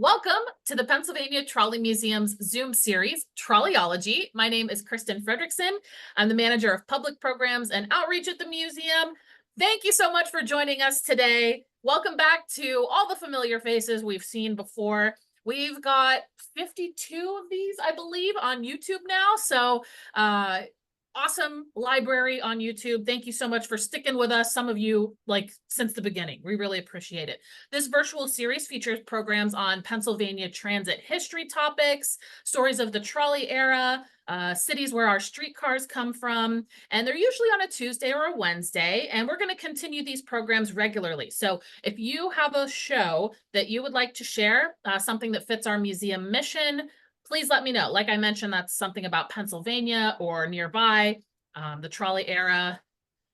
Welcome to the Pennsylvania Trolley Museum's Zoom series, Trolleyology. My name is Kristen Fredrickson. I'm the manager of public programs and outreach at the museum. Thank you so much for joining us today. Welcome back to all the familiar faces we've seen before. We've got 52 of these, I believe, on YouTube now. So awesome library on YouTube. Thank you so much for sticking with us. Some of you like since the beginning. We really appreciate it. This virtual series features programs on Pennsylvania transit history topics, stories of the trolley era, cities where our streetcars come from, and they're usually on a Tuesday or a Wednesday, and we're going to continue these programs regularly. So if you have a show that you would like to share, something that fits our museum mission, please let me know. Like I mentioned, that's something about Pennsylvania or nearby, the trolley era.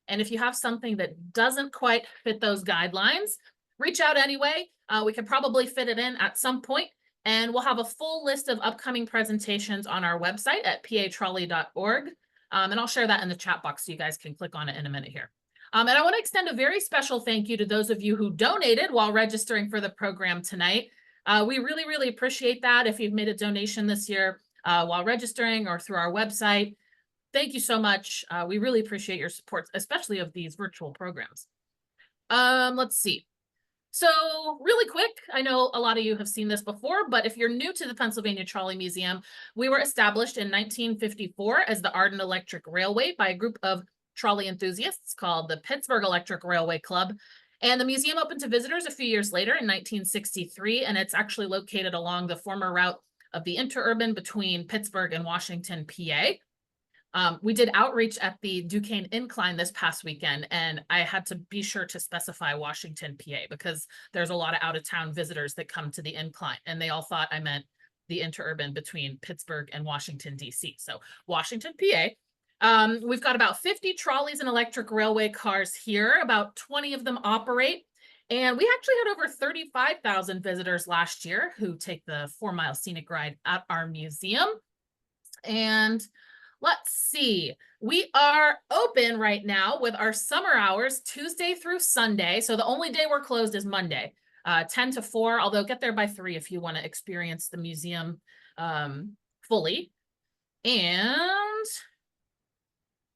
And if you have something that doesn't quite fit those guidelines, reach out anyway. We could probably fit it in at some point, and we'll have a full list of upcoming presentations on our website at patrolley.org. And I'll share that in the chat box so you guys can click on it in a minute here. And I want to extend a very special thank you to those of you who donated while registering for the program tonight. We really, really appreciate that. If you've made a donation this year while registering or through our website, thank you so much. We really appreciate your support, especially of these virtual programs. Let's see. So really quick, I know a lot of you have seen this before, but if you're new to the Pennsylvania Trolley Museum, we were established in 1954 as the Arden Electric Railway by a group of trolley enthusiasts called the Pittsburgh Electric Railway Club. And the museum opened to visitors a few years later in 1963, and it's actually located along the former route of the interurban between Pittsburgh and Washington, PA. We did outreach at the Duquesne Incline this past weekend, and I had to be sure to specify Washington, PA, because there's a lot of out-of-town visitors that come to the incline, and they all thought I meant the interurban between Pittsburgh and Washington, DC. So Washington, PA. We've got about 50 trolleys and electric railway cars here. About 20 of them operate. And we actually had over 35,000 visitors last year who take the 4-mile scenic ride at our museum. And let's see, we are open right now with our summer hours, Tuesday through Sunday. So the only day we're closed is Monday, 10 to 4, although get there by 3 if you want to experience the museum fully. And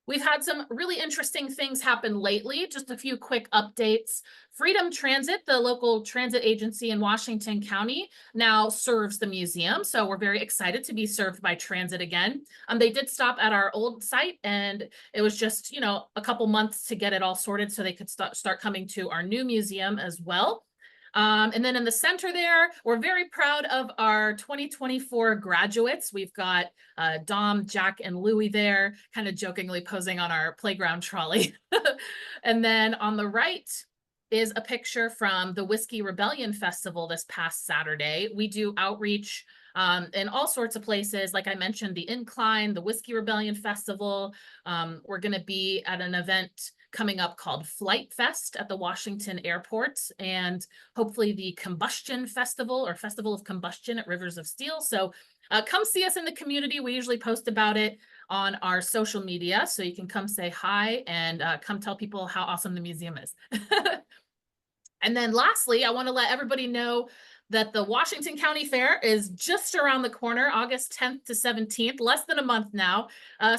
we've had some really interesting things happen lately. Just a few quick updates. Freedom Transit, the local transit agency in Washington County, now serves the museum. So we're very excited to be served by transit again. They did stop at our old site, and it was just, a couple months to get it all sorted so they could start coming to our new museum as well. And then in the center there, we're very proud of our 2024 graduates. We've got Dom, Jack, and Louie there, kind of jokingly posing on our playground trolley. And then on the right is a picture from the Whiskey Rebellion Festival this past Saturday. We do outreach in all sorts of places. Like I mentioned, the Incline, the Whiskey Rebellion Festival. We're going to be at an event coming up called Flight Fest at the Washington Airport, and hopefully the Combustion Festival or Festival of Combustion at Rivers of Steel. So come see us in the community. We usually post about it on our social media, so you can come say hi and come tell people how awesome the museum is. And then lastly, I want to let everybody know that the Washington County Fair is just around the corner, August 10th to 17th, less than a month now.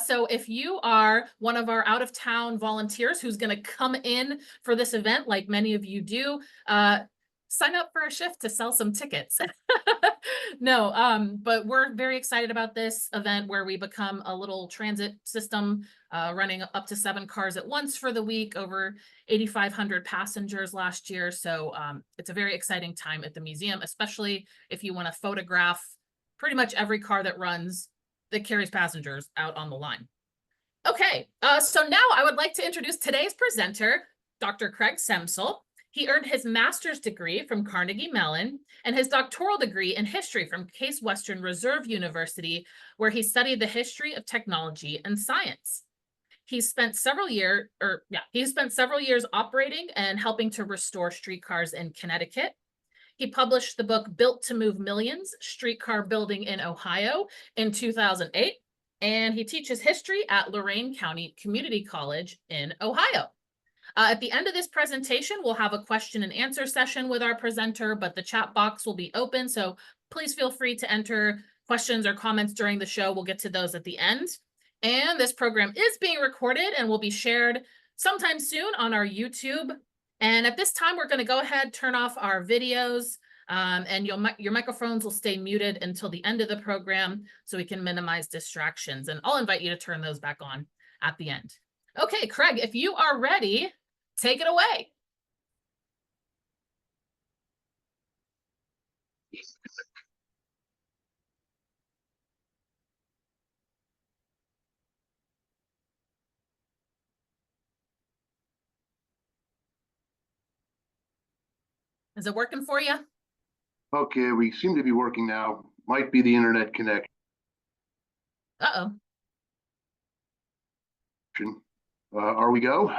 So if you are one of our out-of-town volunteers who's going to come in for this event, like many of you do, sign up for a shift to sell some tickets. No, but we're very excited about this event where we become a little transit system running up to 7 cars at once for the week, over 8,500 passengers last year. So it's a very exciting time at the museum, especially if you want to photograph pretty much every car that runs that carries passengers out on the line. Okay, so now I would like to introduce today's presenter, Dr. Craig Semsel. He earned his master's degree from Carnegie Mellon and his doctoral degree in history from Case Western Reserve University, where he studied the history of technology and science. He spent several years operating and helping to restore streetcars in Connecticut. He published the book Built to Move Millions, Streetcar Building in Ohio in 2008, and he teaches history at Lorain County Community College in Ohio. At the end of this presentation, we'll have a question and answer session with our presenter, but the chat box will be open, so please feel free to enter questions or comments during the show. We'll get to those at the end. And this program is being recorded and will be shared sometime soon on our YouTube. And at this time, we're going to go ahead, turn off our videos, and your microphones will stay muted until the end of the program so we can minimize distractions. And I'll invite you to turn those back on at the end. Okay, Craig, if you are ready, take it away. Is it working for you? Okay, we seem to be working now. Might be the internet connection. Uh-oh. Are we go?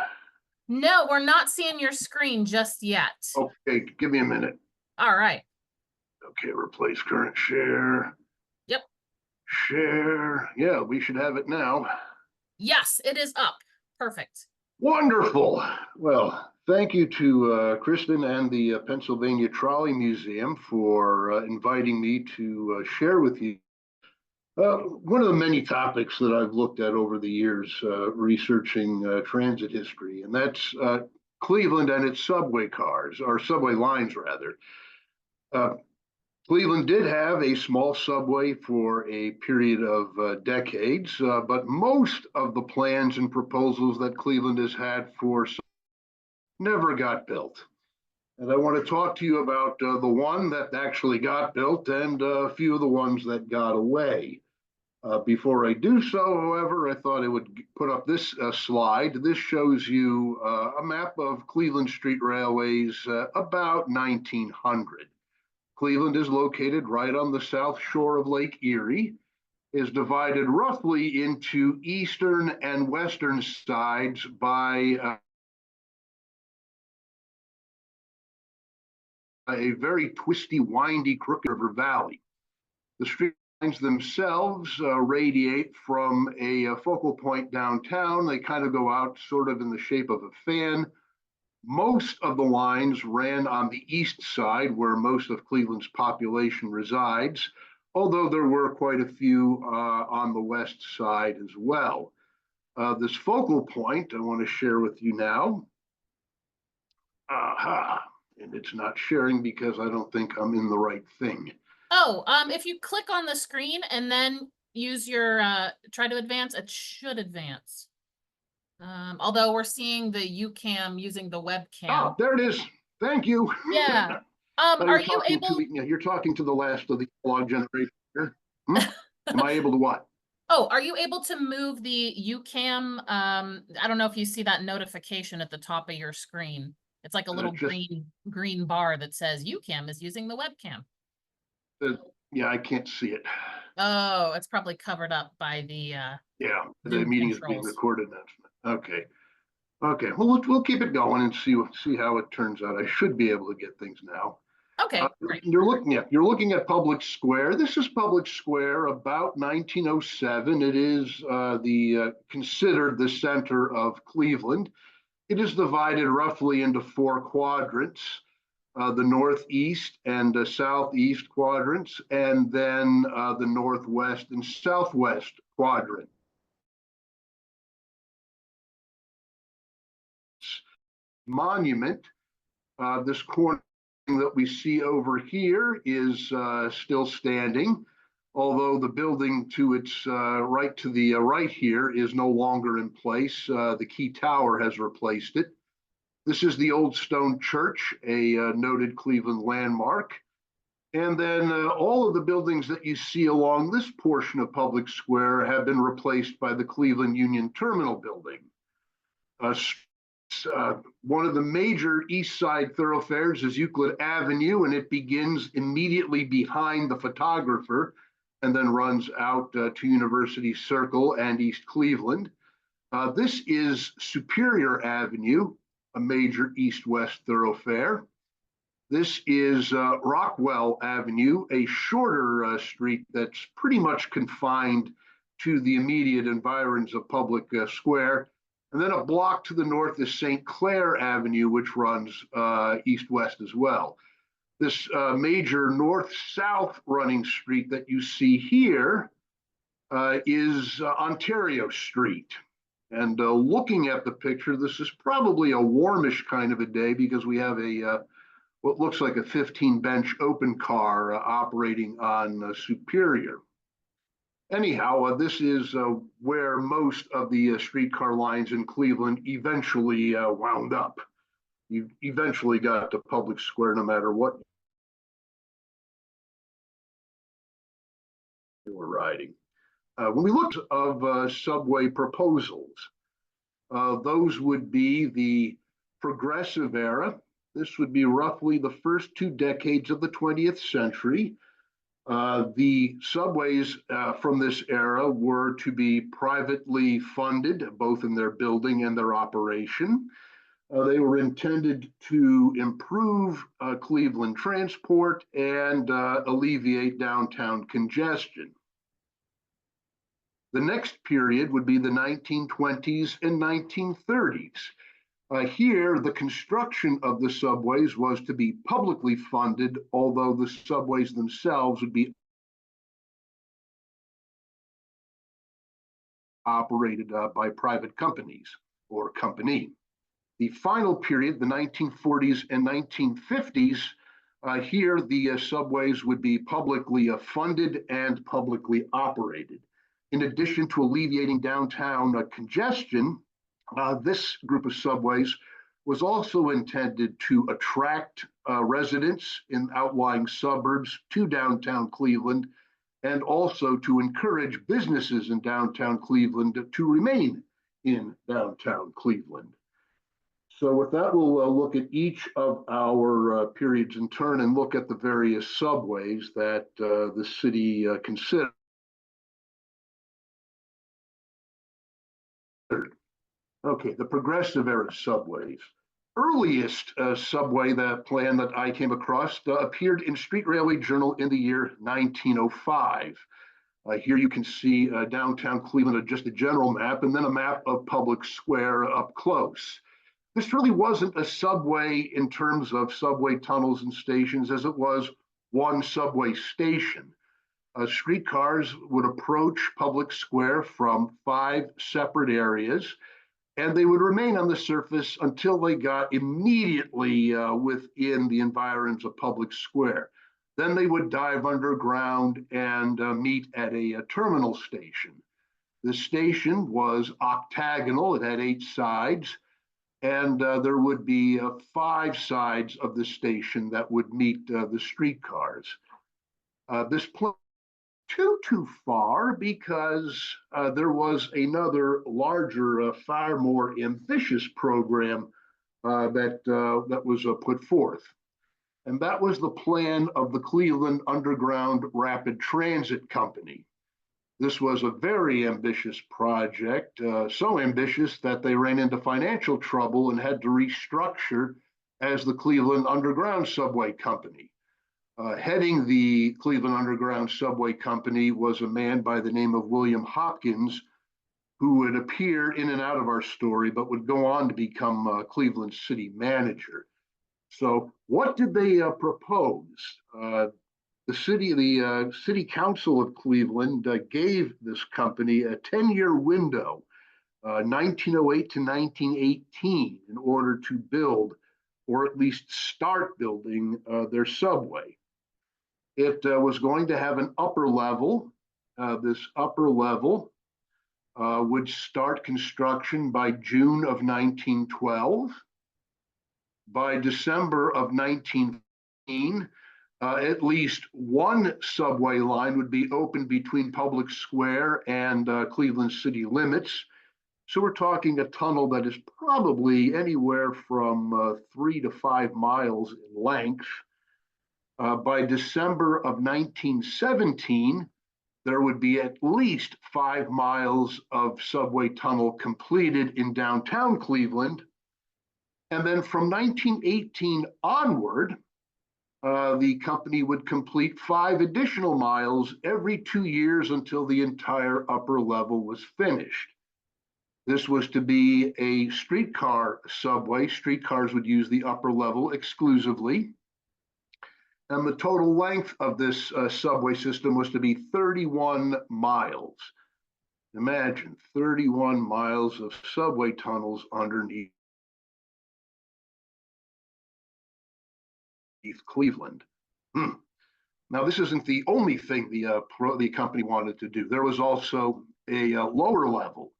No, we're not seeing your screen just yet. Okay, give me a minute. All right. Okay, replace current share. Yep. Share. Yeah, we should have it now. Yes, it is up. Perfect. Wonderful. Well, thank you to Kristen and the Pennsylvania Trolley Museum for inviting me to share with you one of the many topics that I've looked at over the years researching transit history, and that's Cleveland and its subway cars, or subway lines rather. Cleveland did have a small subway for a period of decades, but most of the plans and proposals that Cleveland has had for never got built. And I want to talk to you about the one that actually got built and a few of the ones that got away. Before I do so, however, I thought I would put up this slide. This shows you a map of Cleveland Street Railways about 1900. Cleveland is located right on the south shore of Lake Erie, is divided roughly into eastern and western sides by a very twisty, windy, crooked river valley. The street lines themselves radiate from a focal point downtown. They kind of go out sort of in the shape of a fan. Most of the lines ran on the east side, where most of Cleveland's population resides, although there were quite a few on the west side as well. This focal point I want to share with you now. Aha, and it's not sharing because I don't think I'm in the right thing. Oh, if you click on the screen and then use your try to advance, it should advance. Although we're seeing the UCam using the webcam. Oh, there it is. Thank you. Yeah. Are you able? You're talking to the last of the log generation here. Am I able to what? Oh, are you able to move the UCam? I don't know if you see that notification at the top of your screen. It's like a little green bar that says UCam is using the webcam. Yeah, I can't see it. Oh, it's probably covered up by the yeah, the Zoom meeting controls. is being recorded. Okay. Okay. Well, we'll keep it going and see how it turns out. I should be able to get things now. Okay, great. You're looking at Public Square. This is Public Square about 1907. It is considered the center of Cleveland. It is divided roughly into four quadrants. The northeast and southeast quadrants, and then the northwest and southwest quadrant. Monument, this corner that we see over here is still standing, although the building to its right to the right here is no longer in place. The Key Tower has replaced it. This is the Old Stone Church, a noted Cleveland landmark. And then all of the buildings that you see along this portion of Public Square have been replaced by the Cleveland Union Terminal building. One of the major east side thoroughfares is Euclid Avenue, and it begins immediately behind the photographer and then runs out to University Circle and East Cleveland. This is Superior Avenue, a major east-west thoroughfare. This is Rockwell Avenue, a shorter street that's pretty much confined to the immediate environs of Public Square. And then a block to the north is St. Clair Avenue, which runs east-west as well. This major north-south running street that you see here is Ontario Street. And looking at the picture, this is probably a warmish kind of a day because we have a what looks like a 15-bench open car operating on Superior. Anyhow, this is where most of the streetcar lines in Cleveland eventually wound up. You eventually got to Public Square no matter what you were riding. When we look of subway proposals, those would be the progressive era. This would be roughly the first 2 decades of the 20th century. The subways from this era were to be privately funded, both in their building and their operation. They were intended to improve Cleveland transport and alleviate downtown congestion. The next period would be the 1920s and 1930s. Here, the construction of the subways was to be publicly funded, although the subways themselves would be operated by private companies or company. The final period, the 1940s and 1950s, here the subways would be publicly funded and publicly operated. In addition to alleviating downtown congestion, this group of subways was also intended to attract residents in outlying suburbs to downtown Cleveland and also to encourage businesses in downtown Cleveland to remain in downtown Cleveland. So with that, we'll look at each of our periods in turn and look at the various subways that the city considered. Okay, the progressive era subways. Earliest subway plan that I came across appeared in Street Railway Journal in the year 1905. Here you can see downtown Cleveland, just a general map, and then a map of Public Square up close. This really wasn't a subway in terms of subway tunnels and stations, as it was one subway station. Streetcars would approach Public Square from 5 separate areas, and they would remain on the surface until they got immediately within the environs of Public Square. Then they would dive underground and meet at a terminal station. The station was octagonal, it had 8 sides, and there would be 5 sides of the station that would meet the streetcars. This plan too far because there was another larger, far more ambitious program that was put forth. And that was the plan of the Cleveland Underground Rapid Transit Company. This was a very ambitious project, so ambitious that they ran into financial trouble and had to restructure as the Cleveland Underground Subway Company. Heading the Cleveland Underground Subway Company was a man by the name of William Hopkins, who would appear in and out of our story, but would go on to become Cleveland city manager. So what did they propose? The city council of Cleveland gave this company a 10-year window, 1908 to 1918, in order to build, or at least start building, their subway. It was going to have an upper level. This upper level would start construction by June of 1912. By December of 1915, at least one subway line would be open between Public Square and Cleveland city limits. So we're talking a tunnel that is probably anywhere from 3 to 5 miles in length. By December of 1917, there would be at least 5 miles of subway tunnel completed in downtown Cleveland. And then from 1918 onward, the company would complete 5 additional miles every 2 years until the entire upper level was finished. This was to be a streetcar subway. Streetcars would use the upper level exclusively. And the total length of this subway system was to be 31 miles. Imagine 31 miles of subway tunnels underneath Cleveland. Now, this isn't the only thing the company wanted to do. There was also a lower level.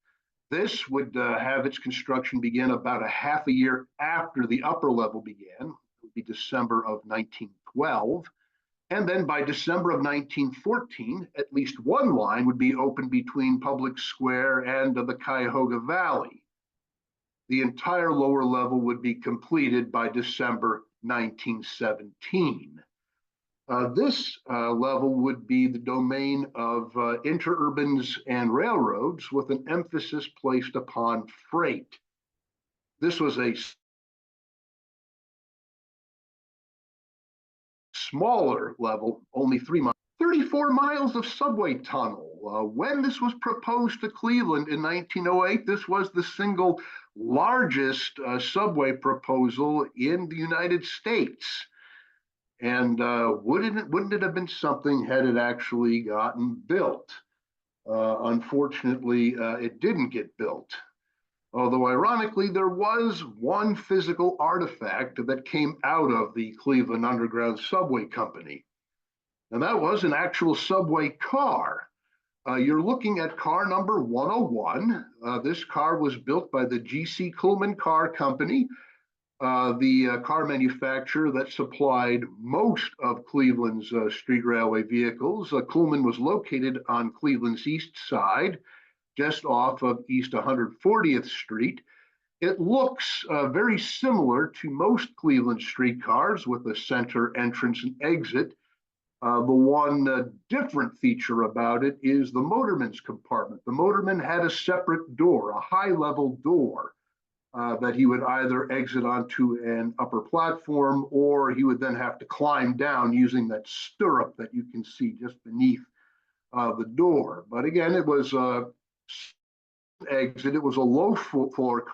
This would have its construction begin about a half a year after the upper level began. It would be December of 1912. And then by December of 1914, at least one line would be open between Public Square and the Cuyahoga Valley. The entire lower level would be completed by December 1917. This level would be the domain of interurbans and railroads with an emphasis placed upon freight. This was a smaller level, only 3 miles. 34 miles of subway tunnel. When this was proposed to Cleveland in 1908, this was the single largest subway proposal in the United States. And wouldn't it have been something had it actually gotten built? Unfortunately, it didn't get built. Although ironically, there was one physical artifact that came out of the Cleveland Underground Subway Company. And that was an actual subway car. You're looking at car number 101. This car was built by the G.C. Kuhlman Car Company, the car manufacturer that supplied most of Cleveland's street railway vehicles. Kuhlman was located on Cleveland's east side, just off of East 140th Street. It looks very similar to most Cleveland streetcars with a center entrance and exit. The one different feature about it is the motorman's compartment. The motorman had a separate door, a high-level door, that he would either exit onto an upper platform or he would then have to climb down using that stirrup that you can see just beneath the door. But again, it was a exit. It was a low floor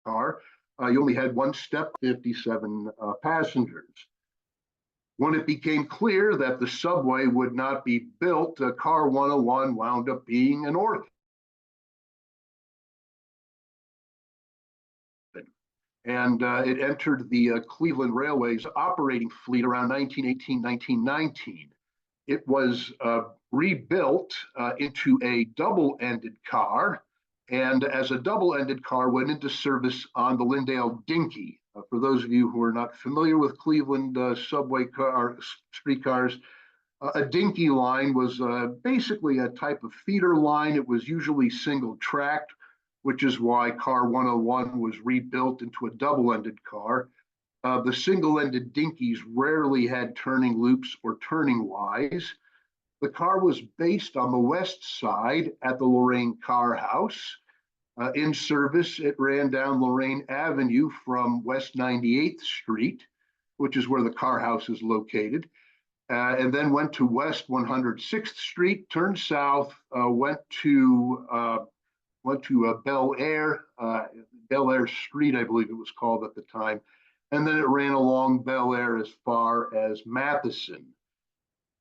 car. You only had one step, 57 passengers. When it became clear that the subway would not be built, car 101 wound up being an orphan. And it entered the Cleveland Railway's operating fleet around 1918, 1919. It was rebuilt into a double-ended car, and as a double-ended car went into service on the Lyndale Dinky. For those of you who are not familiar with Cleveland subway streetcars, a dinky line was basically a type of feeder line. It was usually single-tracked, which is why car 101 was rebuilt into a double-ended car. The single-ended dinkies rarely had turning loops or turning Ys. The car was based on the west side at the Lorraine Car House. In service, it ran down Lorraine Avenue from West 98th Street, which is where the car house is located, and then went to West 106th Street, turned south, went to Bel Air Street, I believe it was called at the time, and then it ran along Bel Air as far as Matheson.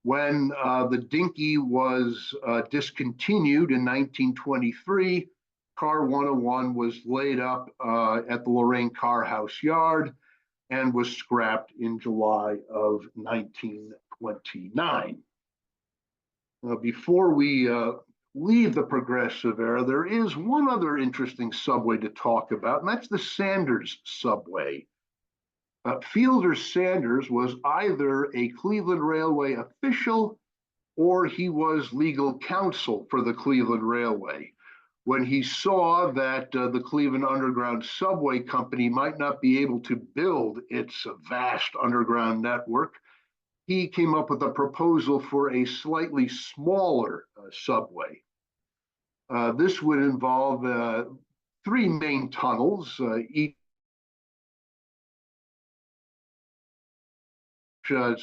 When the dinky was discontinued in 1923, car 101 was laid up at the Lorraine Car House yard and was scrapped in July of 1929. Before we leave the progressive era, there is one other interesting subway to talk about, and that's the Sanders subway. Fielder Sanders was either a Cleveland Railway official or he was legal counsel for the Cleveland Railway. When he saw that the Cleveland Underground Subway Company might not be able to build its vast underground network, he came up with a proposal for a slightly smaller subway. This would involve 3 main tunnels, each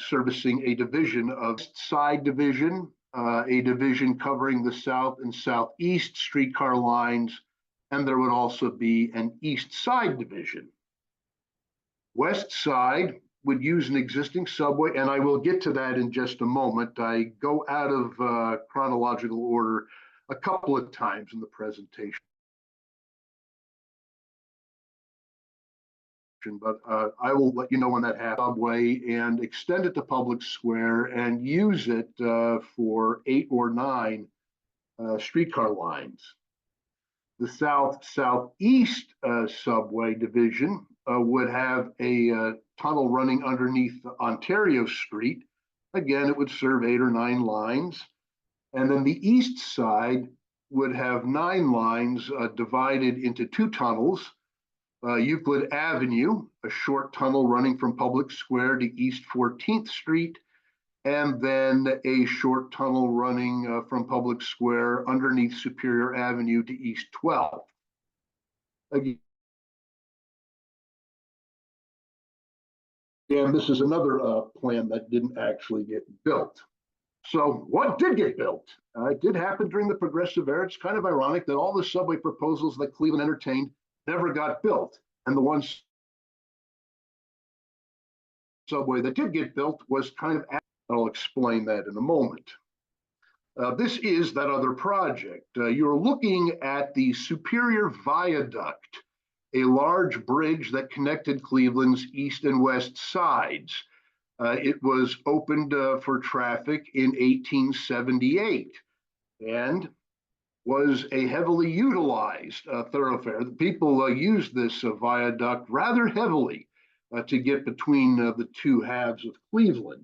servicing a division of Side Division, a division covering the south and southeast streetcar lines, and there would also be an east side division. West side would use an existing subway, and I will get to that in just a moment. I go out of chronological order a couple of times in the presentation. But I will let you know when that happens. Subway and extend it to Public Square and use it for 8 or 9 streetcar lines. The southeast subway division would have a tunnel running underneath Ontario Street. Again, it would serve 8 or 9 lines. And then the east side would have 9 lines divided into 2 tunnels. Euclid Avenue, a short tunnel running from Public Square to East 14th Street, and then a short tunnel running from Public Square underneath Superior Avenue to East 12th. Again, this is another plan that didn't actually get built. So what did get built? It did happen during the Progressive Era. It's kind of ironic that all the subway proposals that Cleveland entertained never got built. And the one subway that did get built was kind of, I'll explain that in a moment. This is that other project. You're looking at the Superior Viaduct, a large bridge that connected Cleveland's east and west sides. It was opened for traffic in 1878 and was a heavily utilized thoroughfare. The people used this viaduct rather heavily to get between the 2 halves of Cleveland.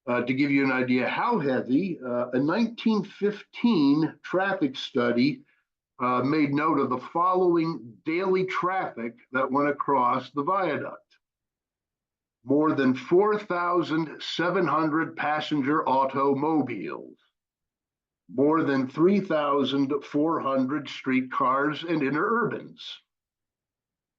To give you an idea how heavy, a 1915 traffic study made note of the following daily traffic that went across the viaduct. More than 4,700 passenger automobiles, more than 3,400 streetcars and interurbans,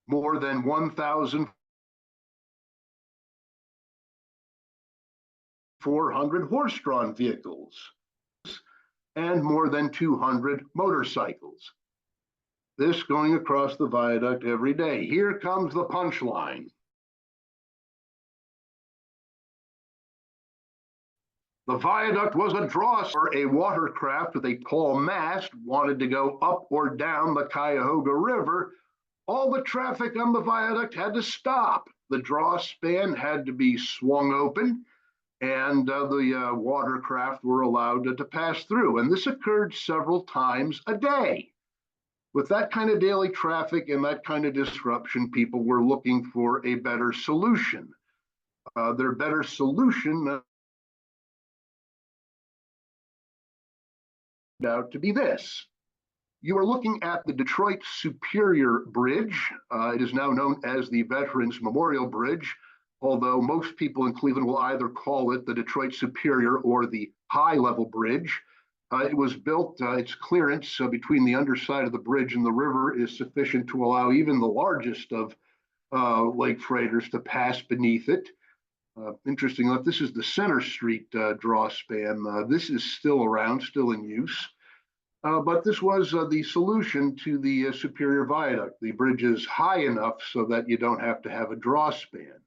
more than 1,400 horse-drawn vehicles, and more than 200 motorcycles. This going across the viaduct every day. Here comes the punchline. The viaduct was a draw for a watercraft with a tall mast wanted to go up or down the Cuyahoga River. All the traffic on the viaduct had to stop. The draw span had to be swung open, and the watercraft were allowed to pass through. And this occurred several times a day. With that kind of daily traffic and that kind of disruption, people were looking for a better solution. Their better solution out to be this. You are looking at the Detroit Superior Bridge. It is now known as the Veterans Memorial Bridge, although most people in Cleveland will either call it the Detroit Superior or the High Level Bridge. It was built, its clearance between the underside of the bridge and the river is sufficient to allow even the largest of lake freighters to pass beneath it. Interesting enough, this is the Center Street draw span. This is still around, still in use. But this was the solution to the Superior Viaduct. The bridge is high enough so that you don't have to have a draw span.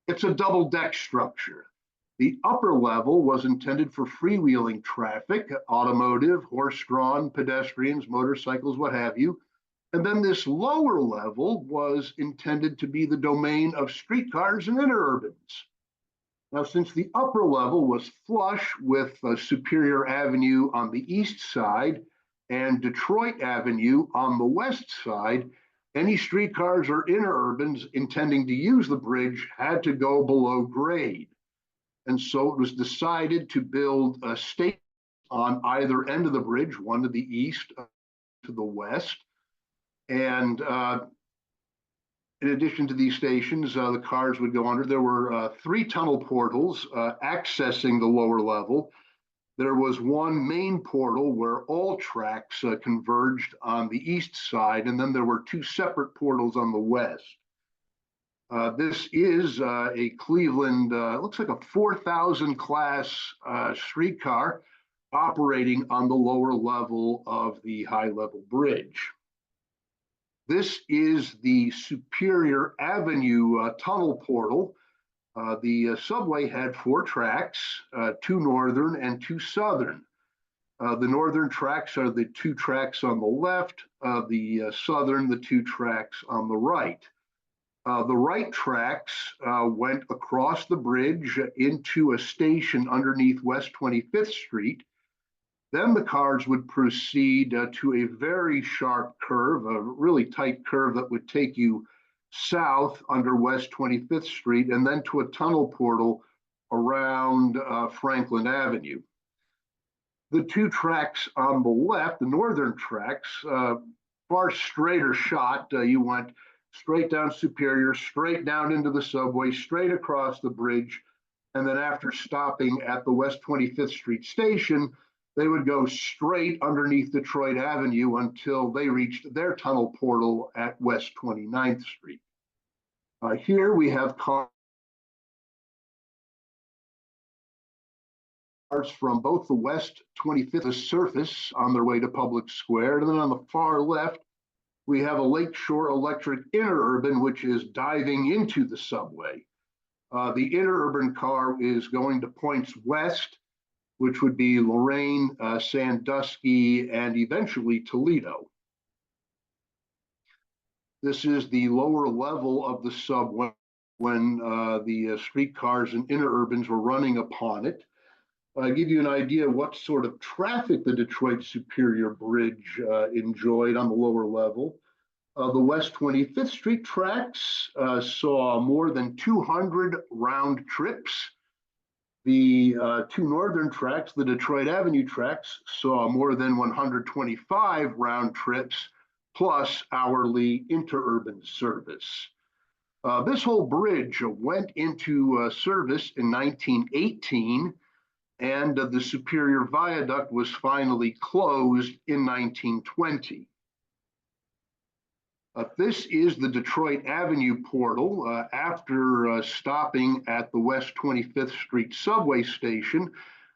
It's a double deck structure. The upper level was intended for freewheeling traffic, automotive, horse-drawn, pedestrians, motorcycles, what have you. And then this lower level was intended to be the domain of streetcars and interurbans. Now, since the upper level was flush with Superior Avenue on the east side and Detroit Avenue on the west side, any streetcars or interurbans intending to use the bridge had to go below grade. And so it was decided to build a station on either end of the bridge, one to the east, to the west. And in addition to these stations, the cars would go under. There were 3 tunnel portals accessing the lower level. There was one main portal where all tracks converged on the east side, and then there were 2 separate portals on the west. This is a Cleveland, looks like a 4,000 class streetcar. operating on the lower level of the high-level bridge. This is the Superior Avenue tunnel portal. The subway had 4 tracks, 2 northern and 2 southern. The northern tracks are the 2 tracks on the left, the southern, the 2 tracks on the right. The right tracks went across the bridge into a station underneath West 25th Street. Then the cars would proceed to a very sharp curve, a really tight curve that would take you south under West 25th Street, and then to a tunnel portal around Franklin Avenue. The 2 tracks on the left, the northern tracks, far straighter shot. You went straight down Superior, straight down into the subway, straight across the bridge, and then after stopping at the West 25th Street station, they would go straight underneath Detroit Avenue until they reached their tunnel portal at West 29th Street. Here we have cars from both the West 25th surface on their way to Public Square, and then on the far left, we have a Lakeshore Electric interurban, which is diving into the subway. The interurban car is going to points west, which would be Lorraine, Sandusky, and eventually Toledo. This is the lower level of the subway when the streetcars and interurbans were running upon it. I give you an idea of what sort of traffic the Detroit Superior Bridge enjoyed on the lower level. The West 25th Street tracks saw more than 200 round trips. The 2 northern tracks, the Detroit Avenue tracks, saw more than 125 round trips, plus hourly interurban service. This whole bridge went into service in 1918, and the Superior Viaduct was finally closed in 1920. This is the Detroit Avenue portal. After stopping at the West 25th Street subway station,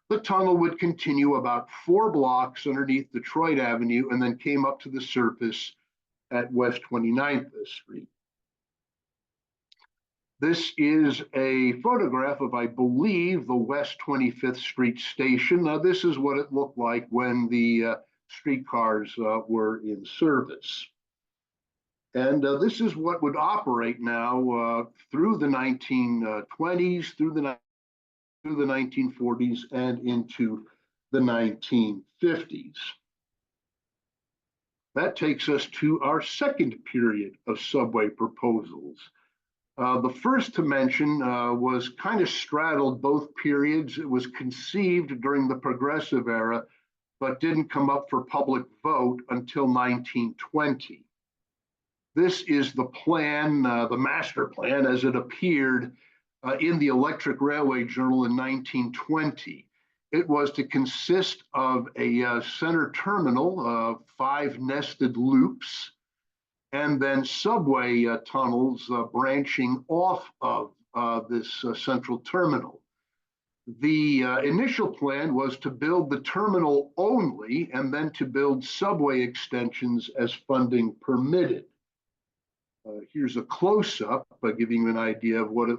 the tunnel would continue about 4 blocks underneath Detroit Avenue and then came up to the surface at West 29th Street. This is a photograph of, I believe, the West 25th Street station. This is what it looked like when the streetcars were in service. And this is what would operate now through the 1920s, through the 1940s, and into the 1950s. That takes us to our second period of subway proposals. The first to mention was kind of straddled both periods. It was conceived during the Progressive era, but didn't come up for public vote until 1920. This is the plan, the master plan, as it appeared in the Electric Railway Journal in 1920. It was to consist of a center terminal, 5 nested loops, and then subway tunnels branching off of this central terminal. The initial plan was to build the terminal only and then to build subway extensions as funding permitted. Here's a close-up, giving you an idea of what it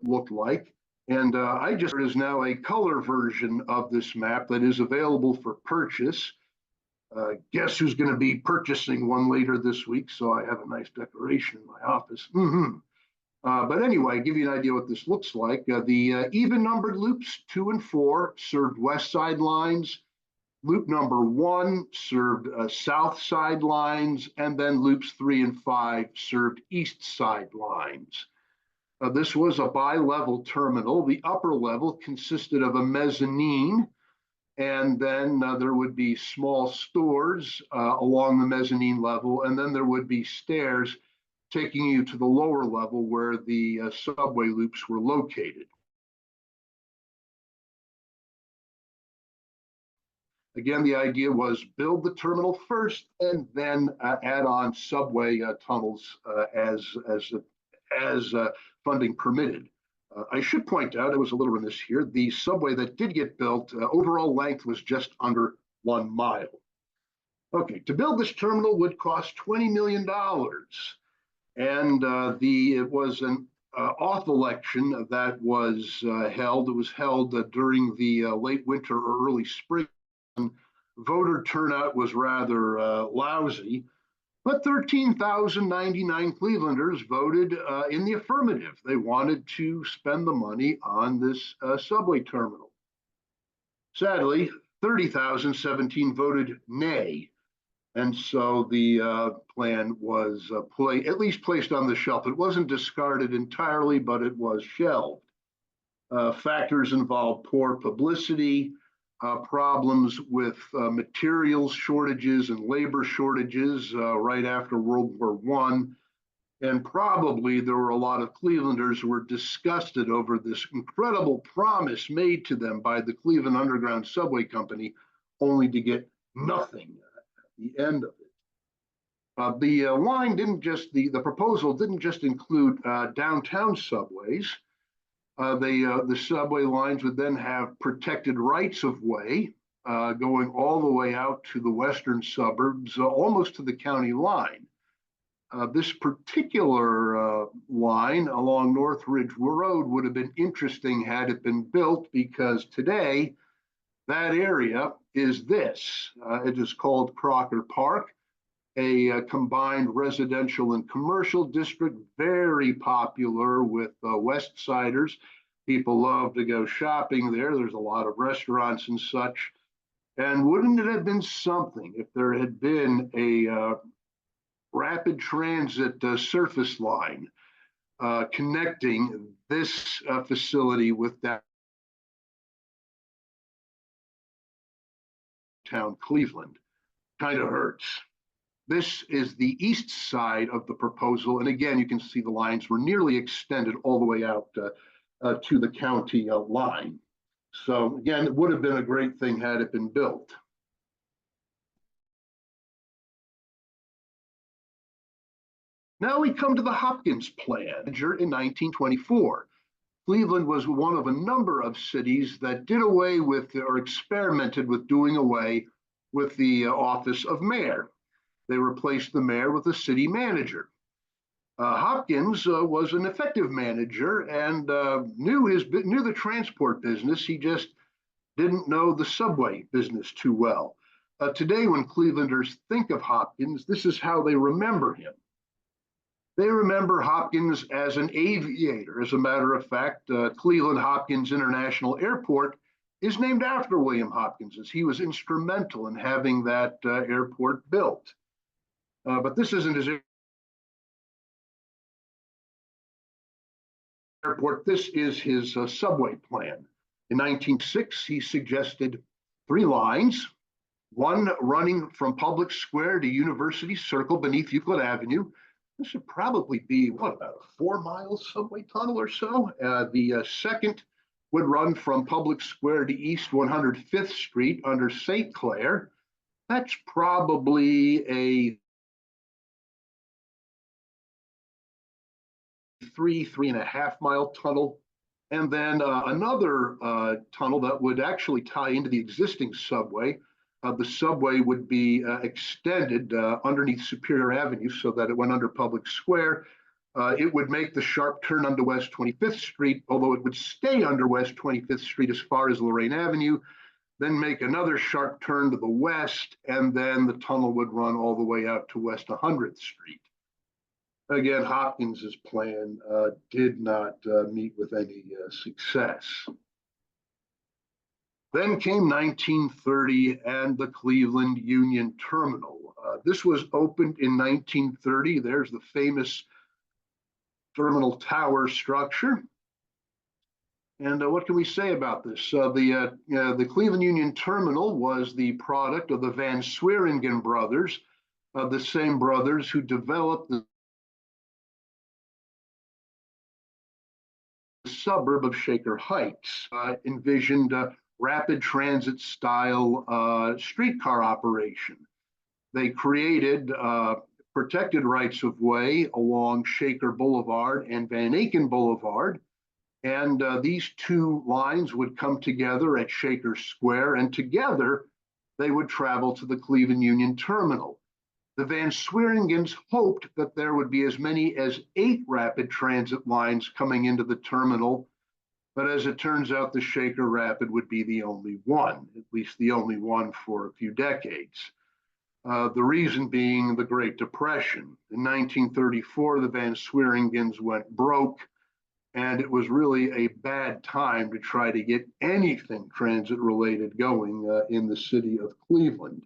looked like. And there is now a color version of this map that is available for purchase. Guess who's going to be purchasing one later this week? So I have a nice decoration in my office. But anyway, give you an idea what this looks like. The even-numbered loops 2 and 4 served west side lines. Loop number 1 served south side lines, and then loops 3 and 5 served east side lines. This was a bi-level terminal. The upper level consisted of a mezzanine, and then there would be small stores along the mezzanine level, and then there would be stairs taking you to the lower level where the subway loops were located. Again, the idea was build the terminal first and then add on subway tunnels as funding permitted. I should point out, it was a little remiss here, the subway that did get built, overall length was just under 1 mile. Okay, to build this terminal would cost $20 million. And it was an off election that was held. It was held during the late winter or early spring. Voter turnout was rather lousy, but 13,099 Clevelanders voted in the affirmative. They wanted to spend the money on this subway terminal. Sadly, 30,017 voted nay. And so the plan was at least placed on the shelf. It wasn't discarded entirely, but it was shelved. Factors involved poor publicity, problems with materials shortages and labor shortages right after World War I. And probably there were a lot of Clevelanders who were disgusted over this incredible promise made to them by the Cleveland Underground Subway Company, only to get nothing the end of it. The line didn't just, the proposal didn't just include downtown subways. The subway lines would then have protected rights of way going all the way out to the western suburbs, almost to the county line. This particular line along North Ridge Road would have been interesting had it been built, because today that area is this. It is called Crocker Park, a combined residential and commercial district, very popular with West Siders. People love to go shopping there. There's a lot of restaurants and such. And wouldn't it have been something if there had been a rapid transit surface line connecting this facility with downtown Cleveland? Kind of hurts. This is the east side of the proposal. And again, you can see the lines were nearly extended all the way out to the county line. So again, it would have been a great thing had it been built. Now we come to the Hopkins Plan in 1924. Cleveland was one of a number of cities that did away with or experimented with doing away with the office of mayor. They replaced the mayor with a city manager. Hopkins was an effective manager and knew the transport business. He just didn't know the subway business too well. Today, when Clevelanders think of Hopkins, this is how they remember him. They remember Hopkins as an aviator. As a matter of fact, Cleveland Hopkins International Airport is named after William Hopkins, as he was instrumental in having that airport built. But this isn't his airport, this is his subway plan. In 1906, he suggested 3 lines, one running from Public Square to University Circle beneath Euclid Avenue. This would probably be, about a 4-mile subway tunnel or so. The second would run from Public Square to East 105th Street under St. Clair. That's probably a 3.5-mile tunnel. And then another tunnel that would actually tie into the existing subway. The subway would be extended underneath Superior Avenue so that it went under Public Square. It would make the sharp turn onto West 25th Street, although it would stay under West 25th Street as far as Lorraine Avenue, then make another sharp turn to the west, and then the tunnel would run all the way out to West 100th Street. Again, Hopkins's plan did not meet with any success. Then came 1930 and the Cleveland Union Terminal. This was opened in 1930. There's the famous terminal tower structure. And what can we say about this? The Cleveland Union Terminal was the product of the Van Sweringen brothers, the same brothers who developed the suburb of Shaker Heights, envisioned rapid transit style streetcar operation. They created protected rights of way along Shaker Boulevard and Van Aken Boulevard, And these two lines would come together at Shaker Square, and together they would travel to the Cleveland Union Terminal. The Van Sweringens hoped that there would be as many as 8 rapid transit lines coming into the terminal, but as it turns out, the Shaker Rapid would be the only one, at least the only one for a few decades. The reason being the Great Depression. In 1934, the Van Sweringens went broke, and it was really a bad time to try to get anything transit-related going in the city of Cleveland.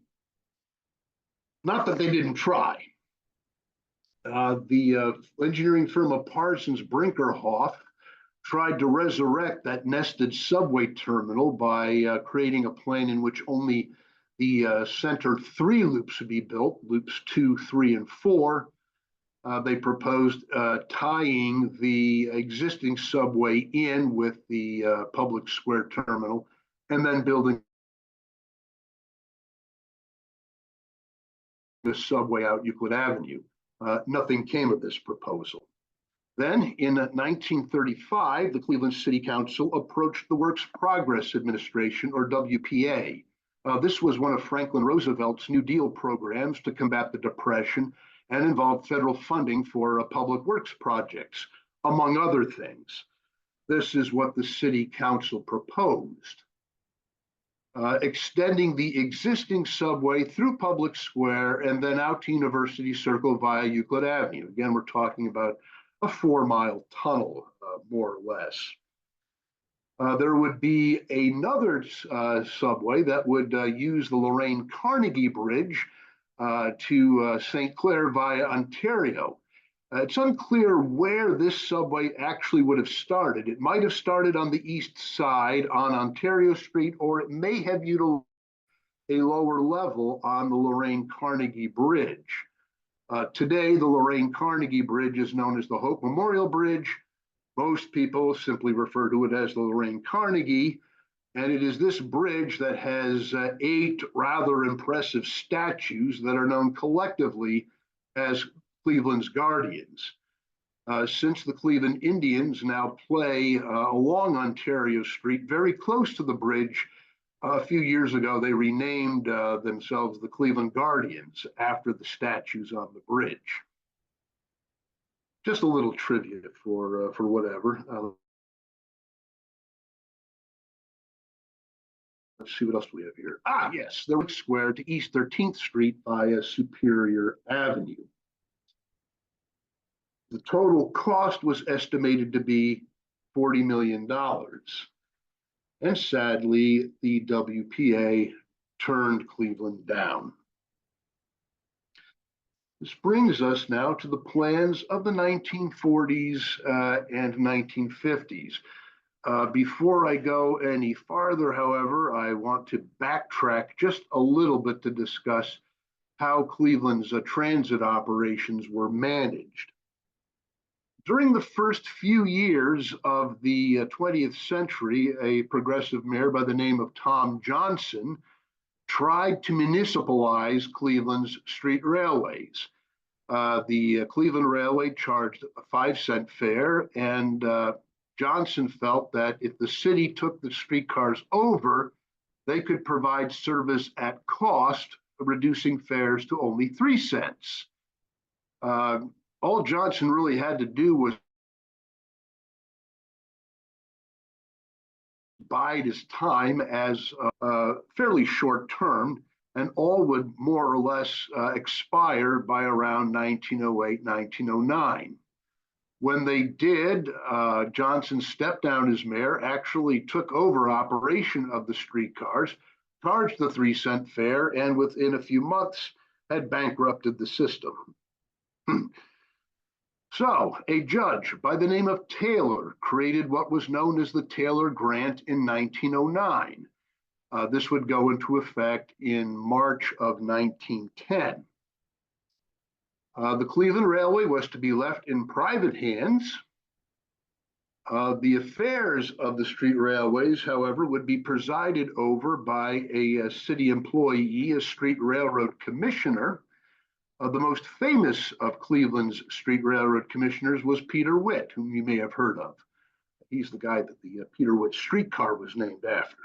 Not that they didn't try. The engineering firm of Parsons Brinkerhoff tried to resurrect that nested subway terminal by creating a plan in which only the center 3 loops would be built, loops 2, 3, and 4. They proposed tying the existing subway in with the public square terminal and then building the subway out Euclid Avenue. Nothing came of this proposal. Then in 1935, the Cleveland City Council approached the Works Progress Administration, or WPA. This was one of Franklin Roosevelt's New Deal programs to combat the Depression and involved federal funding for public works projects, among other things. This is what the City Council proposed. Extending the existing subway through Public Square and then out to University Circle via Euclid Avenue. Again, we're talking about a 4-mile tunnel, more or less. There would be another subway that would use the Lorraine Carnegie Bridge to St. Clair via Ontario. It's unclear where this subway actually would have started. It might have started on the east side on Ontario Street, or it may have utilized a lower level on the Lorraine Carnegie Bridge. Today, the Lorraine Carnegie Bridge is known as the Hope Memorial Bridge. Most people simply refer to it as the Lorraine Carnegie, and it is this bridge that has 8 rather impressive statues that are known collectively as Cleveland's Guardians. Since the Cleveland Indians now play along Ontario Street, very close to the bridge, a few years ago, they renamed themselves the Cleveland Guardians after the statues on the bridge. Just a little trivia for whatever. Let's see what else we have here. Yes, the Square to East 13th Street via Superior Avenue. The total cost was estimated to be $40 million. And sadly, the WPA turned Cleveland down. This brings us now to the plans of the 1940s and 1950s. Before I go any farther, however, I want to backtrack just a little bit to discuss how Cleveland's transit operations were managed. During the first few years of the 20th century, a progressive mayor by the name of Tom Johnson tried to municipalize Cleveland's street railways. The Cleveland Railway charged a 5-cent fare, and Johnson felt that if the city took the streetcars over, they could provide service at cost, reducing fares to only 3 cents. All Johnson really had to do was bide his time as fairly short-term, and all would more or less expire by around 1908, 1909. When they did, Johnson stepped down as mayor, actually took over operation of the streetcars, charged the 3-cent fare, and within a few months had bankrupted the system. So, a judge by the name of Taylor created what was known as the Taylor Grant in 1909. This would go into effect in March of 1910. The Cleveland Railway was to be left in private hands. The affairs of the street railways, however, would be presided over by a city employee, a street railroad commissioner. The most famous of Cleveland's street railroad commissioners was Peter Witt, whom you may have heard of. He's the guy that the Peter Wood streetcar was named after.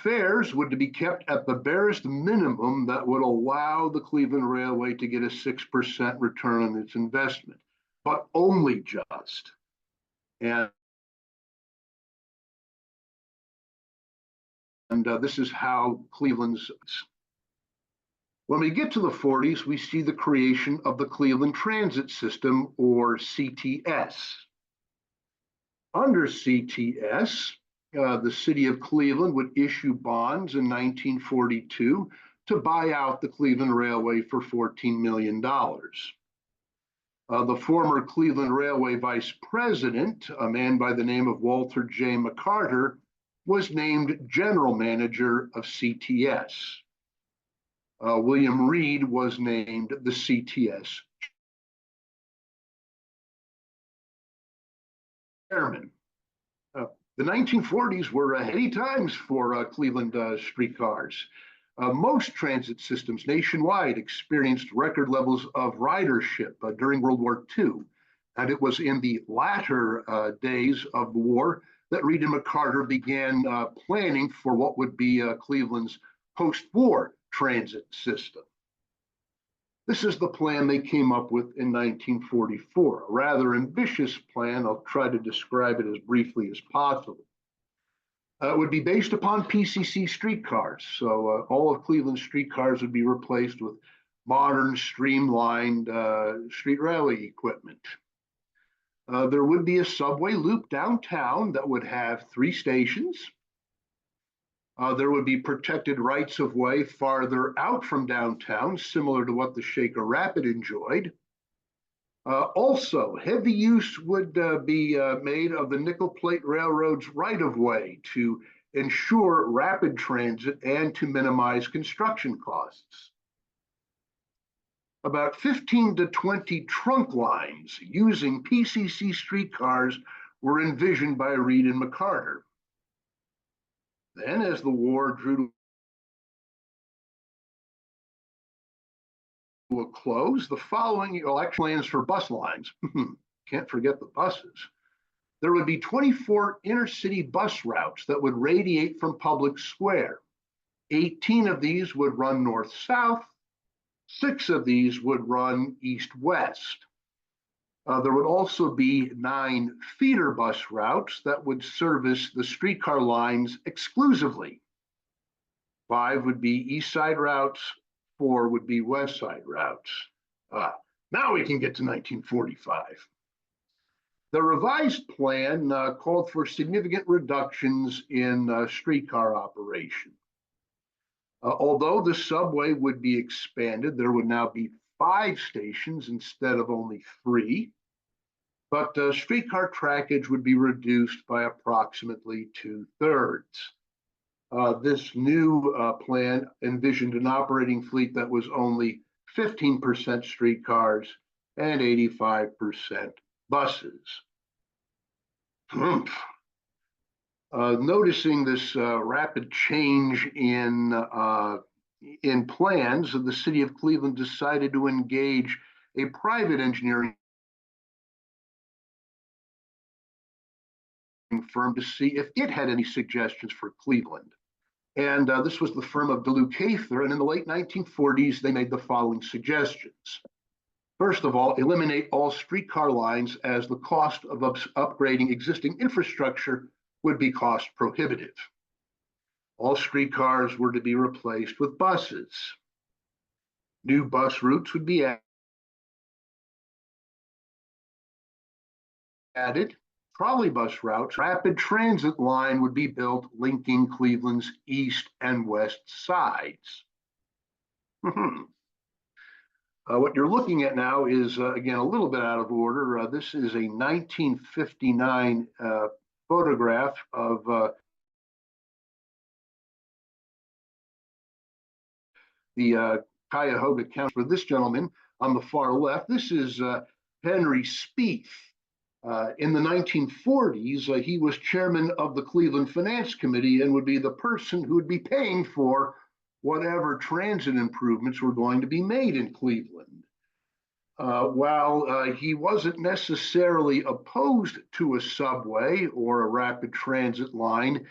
Fares would be kept at the barest minimum that would allow the Cleveland Railway to get a 6% return on its investment, but only just. And this is how Cleveland's. When we get to the 40s, we see the creation of the Cleveland Transit System, or CTS. Under CTS, the city of Cleveland would issue bonds in 1942 to buy out the Cleveland Railway for $14 million. The former Cleveland Railway vice president, a man by the name of Walter J. McCarter, was named general manager of CTS. William Reed was named the CTS chairman. The 1940s were heady times for Cleveland streetcars. Most transit systems nationwide experienced record levels of ridership during World War II. And it was in the latter days of the war that Reed and McCarter began planning for what would be Cleveland's post-war transit system. This is the plan they came up with in 1944, a rather ambitious plan. I'll try to describe it as briefly as possible. It would be based upon PCC streetcars. So all of Cleveland's streetcars would be replaced with modern, streamlined street railway equipment. There would be a subway loop downtown that would have 3 stations. There would be protected rights of way farther out from downtown, similar to what the Shaker Rapid enjoyed. Also, heavy use would be made of the Nickel Plate Railroad's right of way to ensure rapid transit and to minimize construction costs. About 15 to 20 trunk lines using PCC streetcars were envisioned by Reed and McCarter. Then, as the war drew to a close, the following election plans for bus lines. Can't forget the buses. There would be 24 intercity bus routes that would radiate from Public Square. 18 of these would run north-south. 6 of these would run east-west. There would also be 9 feeder bus routes that would service the streetcar lines exclusively. 5 would be east side routes, 4 would be west side routes. Now we can get to 1945. The revised plan called for significant reductions in streetcar operation. Although the subway would be expanded, there would now be 5 stations instead of only 3. But streetcar trackage would be reduced by approximately 2/3. This new plan envisioned an operating fleet that was only 15% streetcars and 85% buses. Noticing this rapid change in plans, the city of Cleveland decided to engage a private engineering firm to see if it had any suggestions for Cleveland. And this was the firm of DeLucaether, and in the late 1940s, they made the following suggestions. First of all, eliminate all streetcar lines, as the cost of upgrading existing infrastructure would be cost prohibitive. All streetcars were to be replaced with buses. New bus routes would be added. Trolley bus routes, rapid transit line would be built linking Cleveland's east and west sides. What you're looking at now is, again, a little bit out of order. This is a 1959 photograph of the Cuyahoga County. For this gentleman on the far left, this is Henry Spieth. In the 1940s, he was chairman of the Cleveland Finance Committee and would be the person who would be paying for whatever transit improvements were going to be made in Cleveland. While he wasn't necessarily opposed to a subway or a rapid transit line,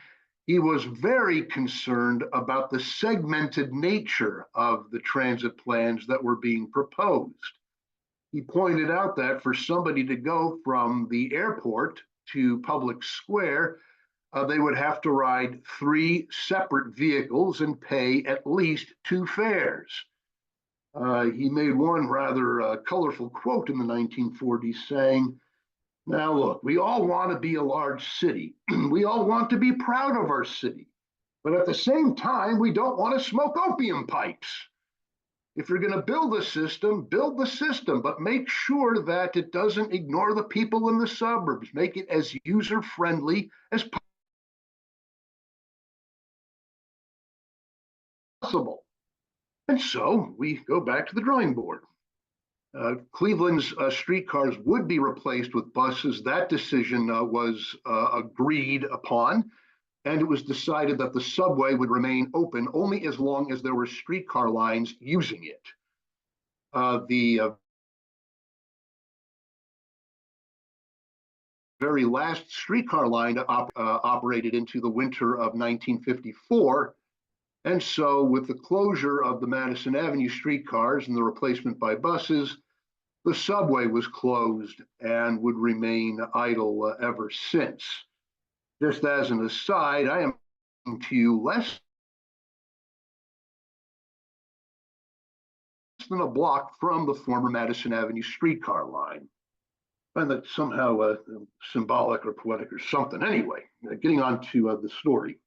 he was very concerned about the segmented nature of the transit plans that were being proposed. He pointed out that for somebody to go from the airport to Public Square, they would have to ride 3 separate vehicles and pay at least 2 fares. He made one rather colorful quote in the 1940s saying, "Now look, we all want to be a large city. We all want to be proud of our city. But at the same time, we don't want to smoke opium pipes. If you're going to build the system, but make sure that it doesn't ignore the people in the suburbs. Make it as user-friendly as possible." And so we go back to the drawing board. Cleveland's streetcars would be replaced with buses. That decision was agreed upon, and it was decided that the subway would remain open only as long as there were streetcar lines using it. The very last streetcar line operated into the winter of 1954. And so with the closure of the Madison Avenue streetcars and the replacement by buses, the subway was closed and would remain idle ever since. Just as an aside, I am to you less than a block from the former Madison Avenue streetcar line. I find that somehow symbolic or poetic or something. Anyway, getting on to the story.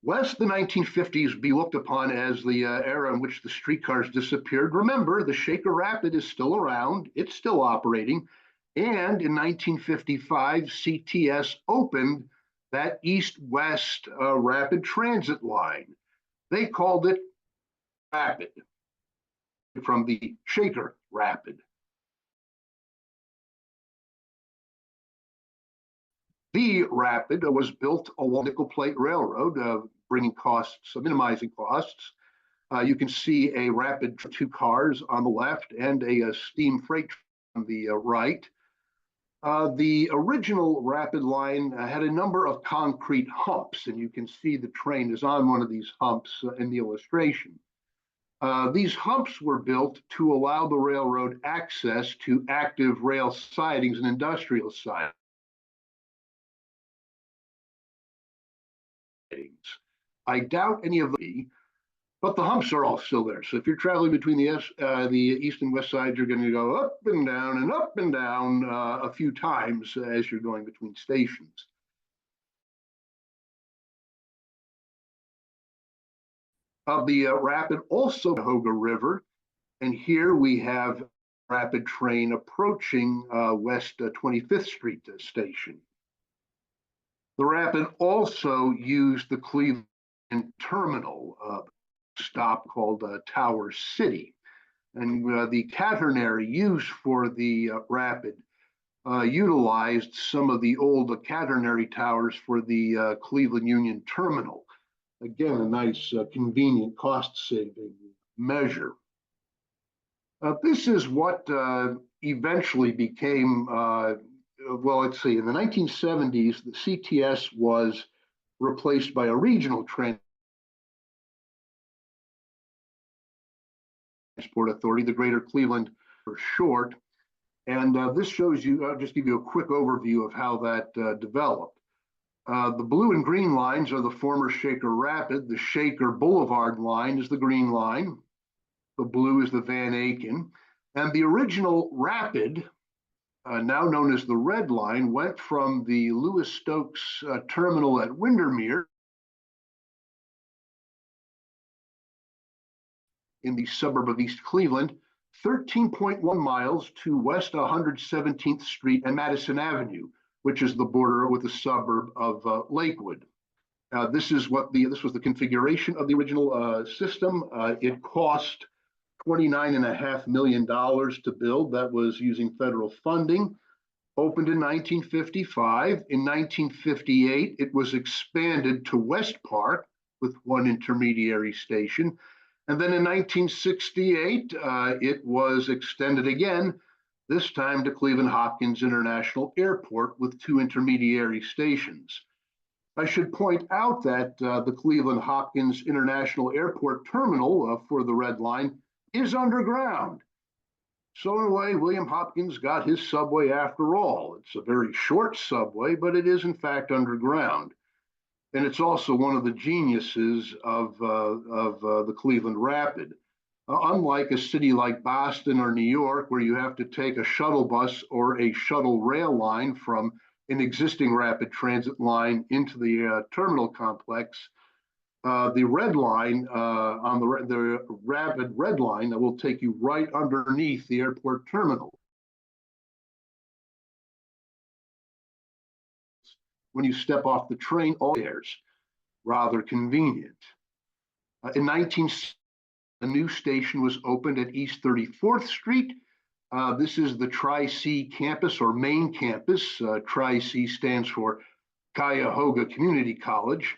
Lest the 1950s be looked upon as the era in which the streetcars disappeared, remember the Shaker Rapid is still around, it's still operating, and in 1955, CTS opened that east-west rapid transit line. They called it Rapid, from the Shaker Rapid. The Rapid was built along Nickel Plate Railroad, minimizing costs. You can see a Rapid 2 cars on the left and a steam freight on the right. The original Rapid line had a number of concrete humps, and you can see the train is on one of these humps in the illustration. These humps were built to allow the railroad access to active rail sidings and industrial sidings. I doubt any of them, but the humps are all still there. So if you're traveling between the east and west sides, you're going to go up and down a few times as you're going between stations. The Rapid also Cuyahoga River, and here we have Rapid train approaching West 25th Street station. The Rapid also used the Cleveland terminal stop called Tower City. And the catenary use for the Rapid utilized some of the old catenary towers for the Cleveland Union Terminal. Again, a nice, convenient cost-saving measure. This is what eventually became well, let's see, in the 1970s, the CTS was replaced by a regional transport authority, the Greater Cleveland for short. And this shows you, I'll just give you a quick overview of how that developed. The blue and green lines are the former Shaker Rapid. The Shaker Boulevard line is the green line. The blue is the Van Aken. And the original Rapid, now known as the Red Line, went from the Lewis Stokes terminal at Windermere in the suburb of East Cleveland, 13.1 miles to West 117th Street and Madison Avenue, which is the border with the suburb of Lakewood. This was the configuration of the original system. It cost $29.5 million to build. That was using federal funding. Opened in 1955. In 1958, it was expanded to West Park with one intermediary station. And then in 1968, it was extended again, this time to Cleveland Hopkins International Airport with 2 intermediary stations. I should point out that the Cleveland Hopkins International Airport terminal for the Red Line is underground. So in a way, William Hopkins got his subway after all. It's a very short subway, but it is in fact underground. And it's also one of the geniuses of the Cleveland Rapid. Unlike a city like Boston or New York, where you have to take a shuttle bus or a shuttle rail line from an existing rapid transit line into the terminal complex, the red line on the rapid red line that will take you right underneath the airport terminal. When you step off the train, all there's rather convenient. In 1960, a new station was opened at East 34th Street. This is the Tri-C campus or main campus. Tri-C stands for Cuyahoga Community College.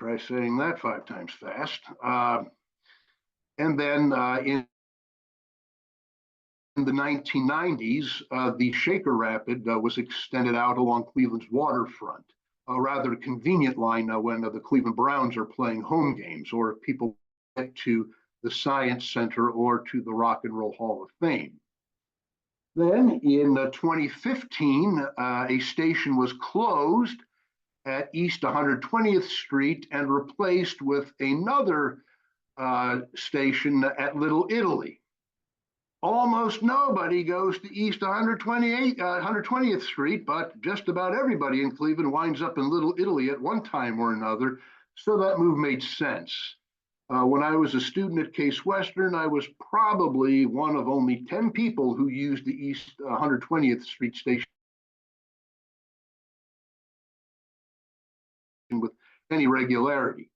Try saying that 5 times fast. And then in the 1990s, the Shaker Rapid was extended out along Cleveland's waterfront, a rather convenient line when the Cleveland Browns are playing home games or people get to the Science Center or to the Rock and Roll Hall of Fame. Then in 2015, a station was closed at East 120th Street and replaced with another station at Little Italy. Almost nobody goes to East 120th Street, but just about everybody in Cleveland winds up in Little Italy at one time or another, so that move made sense. When I was a student at Case Western, I was probably one of only 10 people who used the East 120th Street station with any regularity.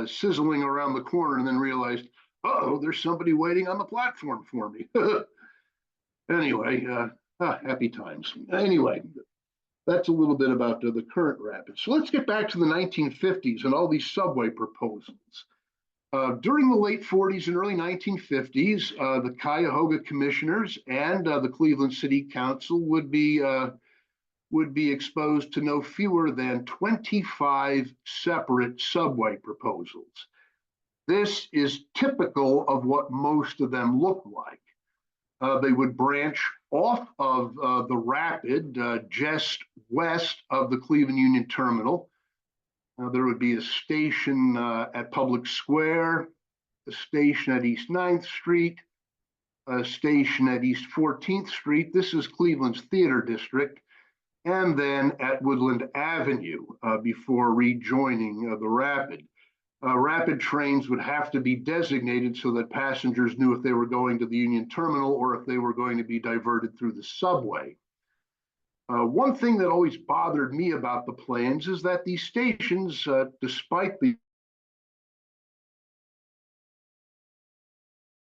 Sizzling around the corner and then realized, oh, there's somebody waiting on the platform for me. Anyway, happy times. Anyway, that's a little bit about the current rapid. So let's get back to the 1950s and all these subway proposals. During the late 40s and early 1950s, the Cuyahoga commissioners and the Cleveland City Council would be exposed to no fewer than 25 separate subway proposals. This is typical of what most of them look like. They would branch off of the Rapid just west of the Cleveland Union Terminal. There would be a station at Public Square, a station at East 9th Street, a station at East 14th Street. This is Cleveland's theater district. And then at Woodland Avenue before rejoining the Rapid. Rapid trains would have to be designated so that passengers knew if they were going to the Union Terminal or if they were going to be diverted through the subway. One thing that always bothered me about the plans is that these stations, despite the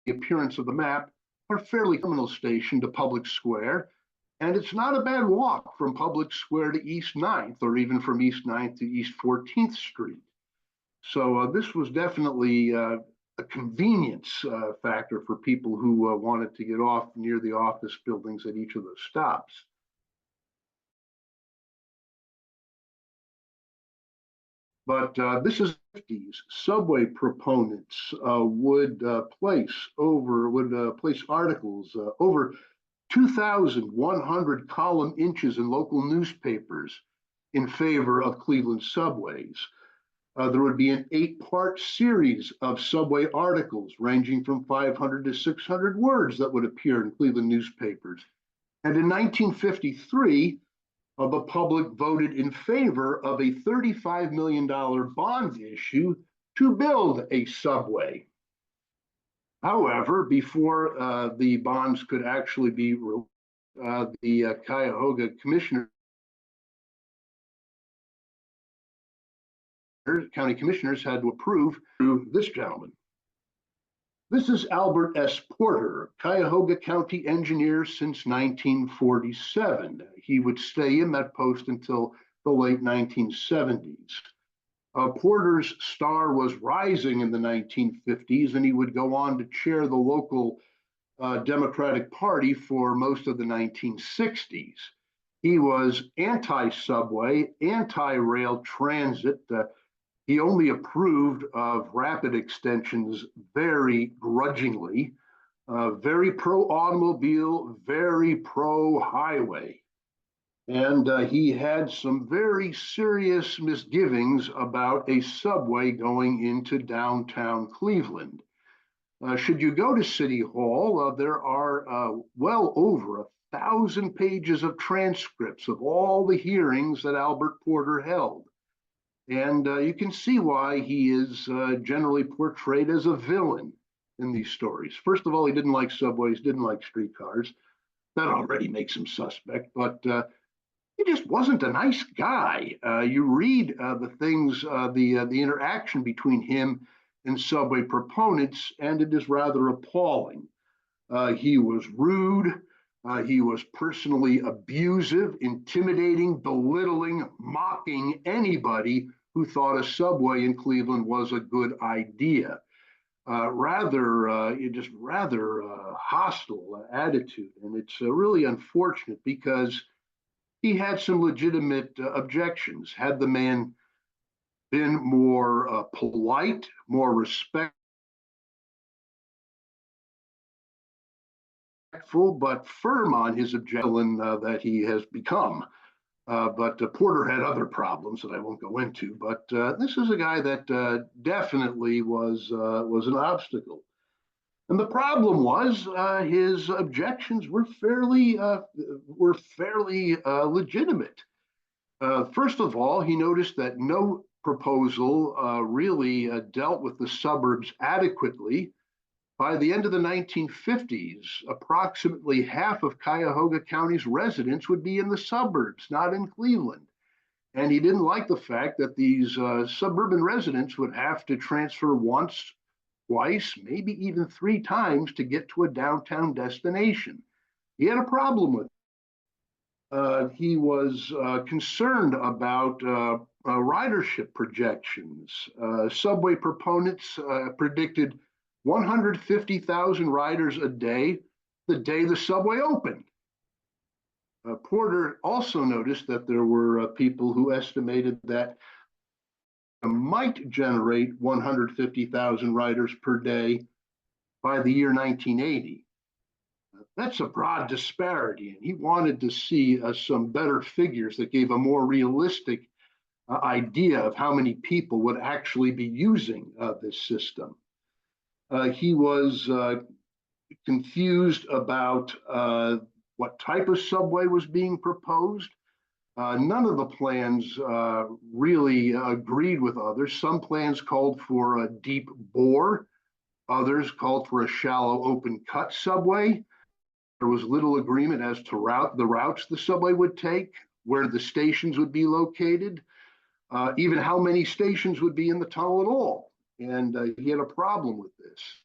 appearance of the map, are fairly terminal station to Public Square. And it's not a bad walk from Public Square to East 9th or even from East 9th to East 14th Street. So this was definitely a convenience factor for people who wanted to get off near the office buildings at each of those stops. But this is 50s. Subway proponents would place articles over 2,100 column inches in local newspapers in favor of Cleveland subways. There would be an 8-part series of subway articles ranging from 500 to 600 words that would appear in Cleveland newspapers. And in 1953, the public voted in favor of a $35 million bond issue to build a subway. However, before the bonds could actually be released, the Cuyahoga county commissioners had to approve through this gentleman. This is Albert S. Porter, Cuyahoga County engineer since 1947. He would stay in that post until the late 1970s. Porter's star was rising in the 1950s, and he would go on to chair the local Democratic Party for most of the 1960s. He was anti-subway, anti-rail transit. He only approved of rapid extensions very grudgingly, very pro-automobile, very pro-highway. And he had some very serious misgivings about a subway going into downtown Cleveland. Should you go to City Hall, there are well over 1,000 pages of transcripts of all the hearings that Albert Porter held. And you can see why he is generally portrayed as a villain in these stories. First of all, he didn't like subways, didn't like streetcars. That already makes him suspect, but he just wasn't a nice guy. You read the things, the interaction between him and subway proponents, and it is rather appalling. He was rude. He was personally abusive, intimidating, belittling, mocking anybody who thought a subway in Cleveland was a good idea. Rather hostile attitude, and it's really unfortunate because he had some legitimate objections. Had the man been more polite, more respectful, but firm on his objection that he has become. But Porter had other problems that I won't go into. But this is a guy that definitely was an obstacle. And the problem was his objections were fairly legitimate. First of all, he noticed that no proposal really dealt with the suburbs adequately. By the end of the 1950s, approximately half of Cuyahoga County's residents would be in the suburbs, not in Cleveland. And he didn't like the fact that these suburban residents would have to transfer once, twice, maybe even 3 times to get to a downtown destination. He had a problem with it. He was concerned about ridership projections. Subway proponents predicted 150,000 riders a day the day the subway opened. Porter also noticed that there were people who estimated that might generate 150,000 riders per day by the year 1980. That's a broad disparity, and he wanted to see some better figures that gave a more realistic idea of how many people would actually be using this system. He was confused about what type of subway was being proposed. None of the plans really agreed with others. Some plans called for a deep bore. Others called for a shallow open cut subway. There was little agreement as to the routes the subway would take, where the stations would be located, even how many stations would be in the tunnel at all. And he had a problem with this.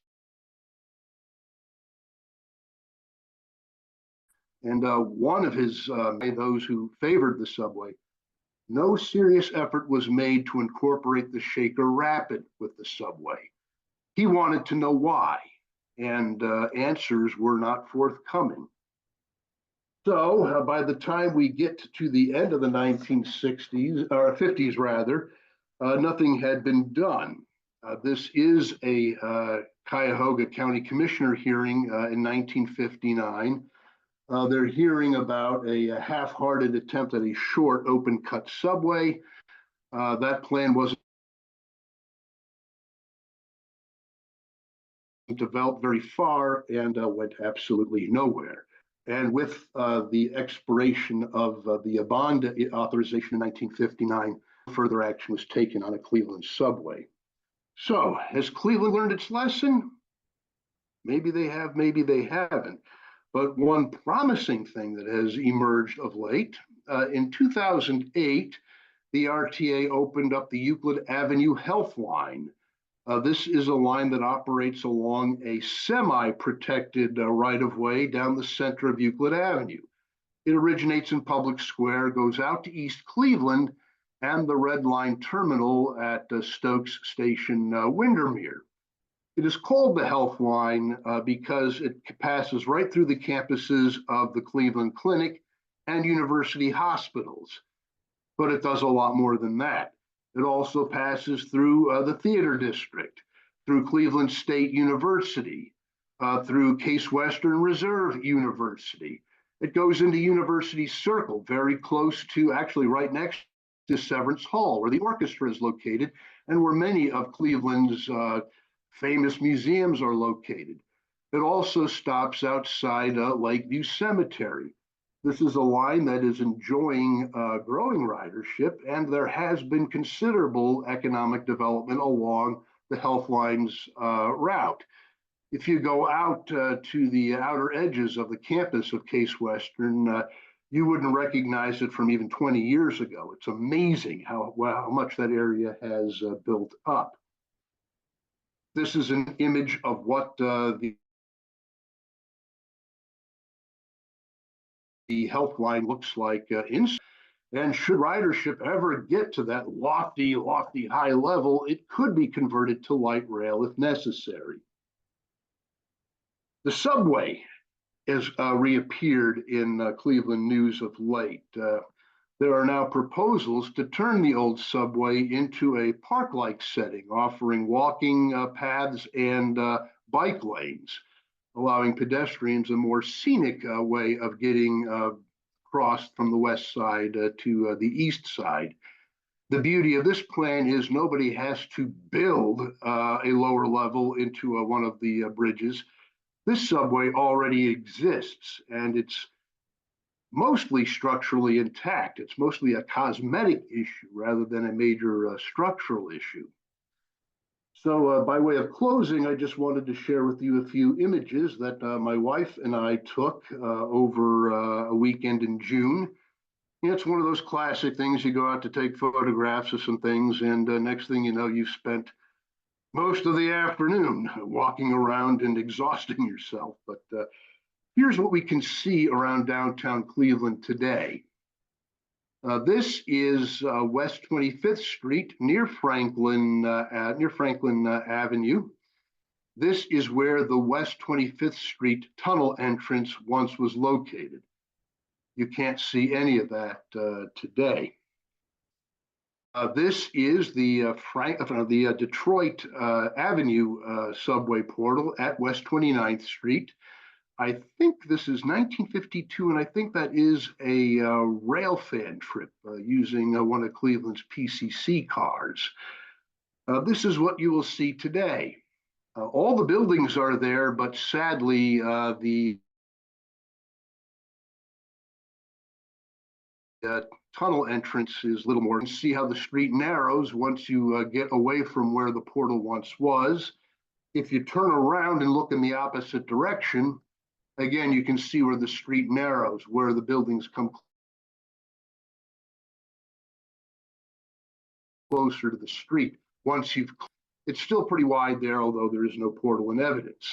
And one of those who favored the subway, no serious effort was made to incorporate the Shaker Rapid with the subway. He wanted to know why, and answers were not forthcoming. So by the time we get to the end of the 1960s, or 50s rather, nothing had been done. This is a Cuyahoga County Commissioner hearing in 1959. They're hearing about a half-hearted attempt at a short open-cut subway. That plan wasn't developed very far and went absolutely nowhere. And with the expiration of the bond authorization in 1959, further action was taken on a Cleveland subway. So has Cleveland learned its lesson? Maybe they have, maybe they haven't. But one promising thing that has emerged of late, in 2008, the RTA opened up the Euclid Avenue Health Line. This is a line that operates along a semi-protected right-of-way down the center of Euclid Avenue. It originates in Public Square, goes out to East Cleveland, and the Red Line terminal at Stokes Station, Windermere. It is called the Health Line because it passes right through the campuses of the Cleveland Clinic and university hospitals. But it does a lot more than that. It also passes through the Theater District, through Cleveland State University, through Case Western Reserve University. It goes into University Circle, very close to, actually right next to Severance Hall, where the orchestra is located and where many of Cleveland's famous museums are located. It also stops outside Lakeview Cemetery. This is a line that is enjoying growing ridership, and there has been considerable economic development along the Health Line's route. If you go out to the outer edges of the campus of Case Western, you wouldn't recognize it from even 20 years ago. It's amazing how much that area has built up. This is an image of what the Health Line looks like inside. And should ridership ever get to that lofty high level, it could be converted to light rail if necessary. The subway has reappeared in Cleveland news of late. There are now proposals to turn the old subway into a park-like setting, offering walking paths and bike lanes, allowing pedestrians a more scenic way of getting across from the west side to the east side. The beauty of this plan is nobody has to build a lower level into one of the bridges. This subway already exists, and it's mostly structurally intact. It's mostly a cosmetic issue rather than a major structural issue. So by way of closing, I just wanted to share with you a few images that my wife and I took over a weekend in June. You know, it's one of those classic things. You go out to take photographs of some things, and next thing you know, you've spent most of the afternoon walking around and exhausting yourself. But here's what we can see around downtown Cleveland today. This is West 25th Street near Franklin Avenue. This is where the West 25th Street tunnel entrance once was located. You can't see any of that today. This is the Detroit Avenue subway portal at West 29th Street. I think this is 1952, and I think that is a railfan trip using one of Cleveland's PCC cars. This is what you will see today. All the buildings are there, but sadly, the tunnel entrance is little more. You can see how the street narrows once you get away from where the portal once was. If you turn around and look in the opposite direction, again, you can see where the street narrows, where the buildings come closer to the street. It's still pretty wide there, although there is no portal in evidence.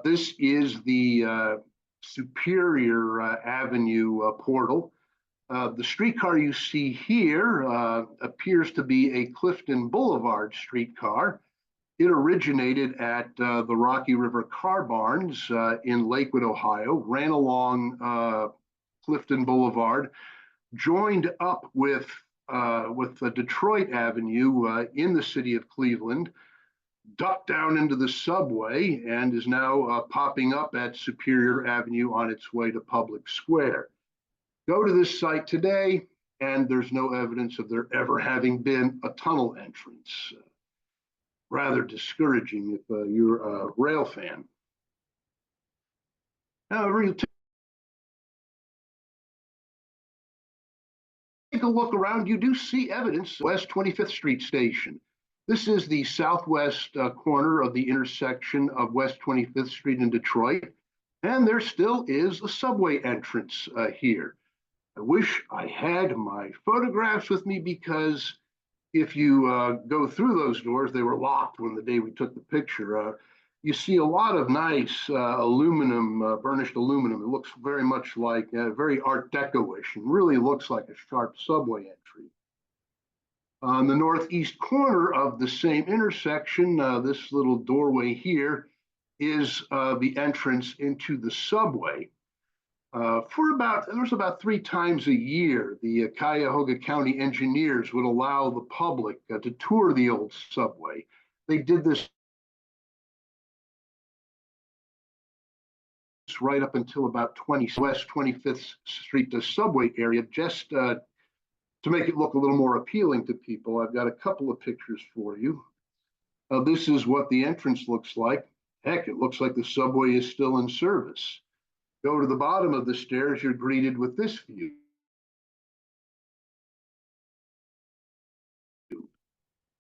This is the Superior Avenue portal. The streetcar you see here appears to be a Clifton Boulevard streetcar. It originated at the Rocky River Car Barns in Lakewood, Ohio, ran along Clifton Boulevard, joined up with Detroit Avenue in the city of Cleveland, ducked down into the subway, and is now popping up at Superior Avenue on its way to Public Square. Go to this site today, and there's no evidence of there ever having been a tunnel entrance. Rather discouraging if you're a rail fan. Now, take a look around, you do see evidence. West 25th Street Station. This is the southwest corner of the intersection of West 25th Street and Detroit, and there still is a subway entrance here. I wish I had my photographs with me, because if you go through those doors, they were locked when the day we took the picture. you see a lot of nice aluminum, burnished aluminum. It looks very much like very Art Deco-ish and really looks like a sharp subway entry. On the northeast corner of the same intersection, this little doorway here is the entrance into the subway. There's about 3 times a year, the Cuyahoga County engineers would allow the public to tour the old subway. They did this right up until about West 25th Street, the subway area, just to make it look a little more appealing to people. I've got a couple of pictures for you. This is what the entrance looks like. Heck, it looks like the subway is still in service. Go to the bottom of the stairs, you're greeted with this view.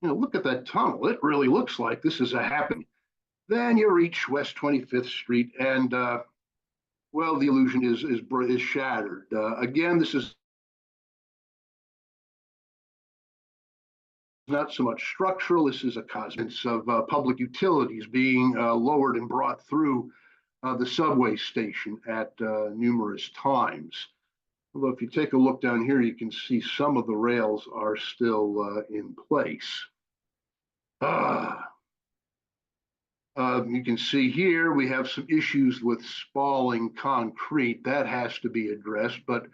Look at that tunnel. It really looks like this is a happening. Then you reach West 25th Street, and well, the illusion is shattered. Again, this is not so much structural. This is a consequence of public utilities being lowered and brought through the subway station at numerous times. Although if you take a look down here, you can see some of the rails are still in place. You can see here we have some issues with spalling concrete. That has to be addressed, but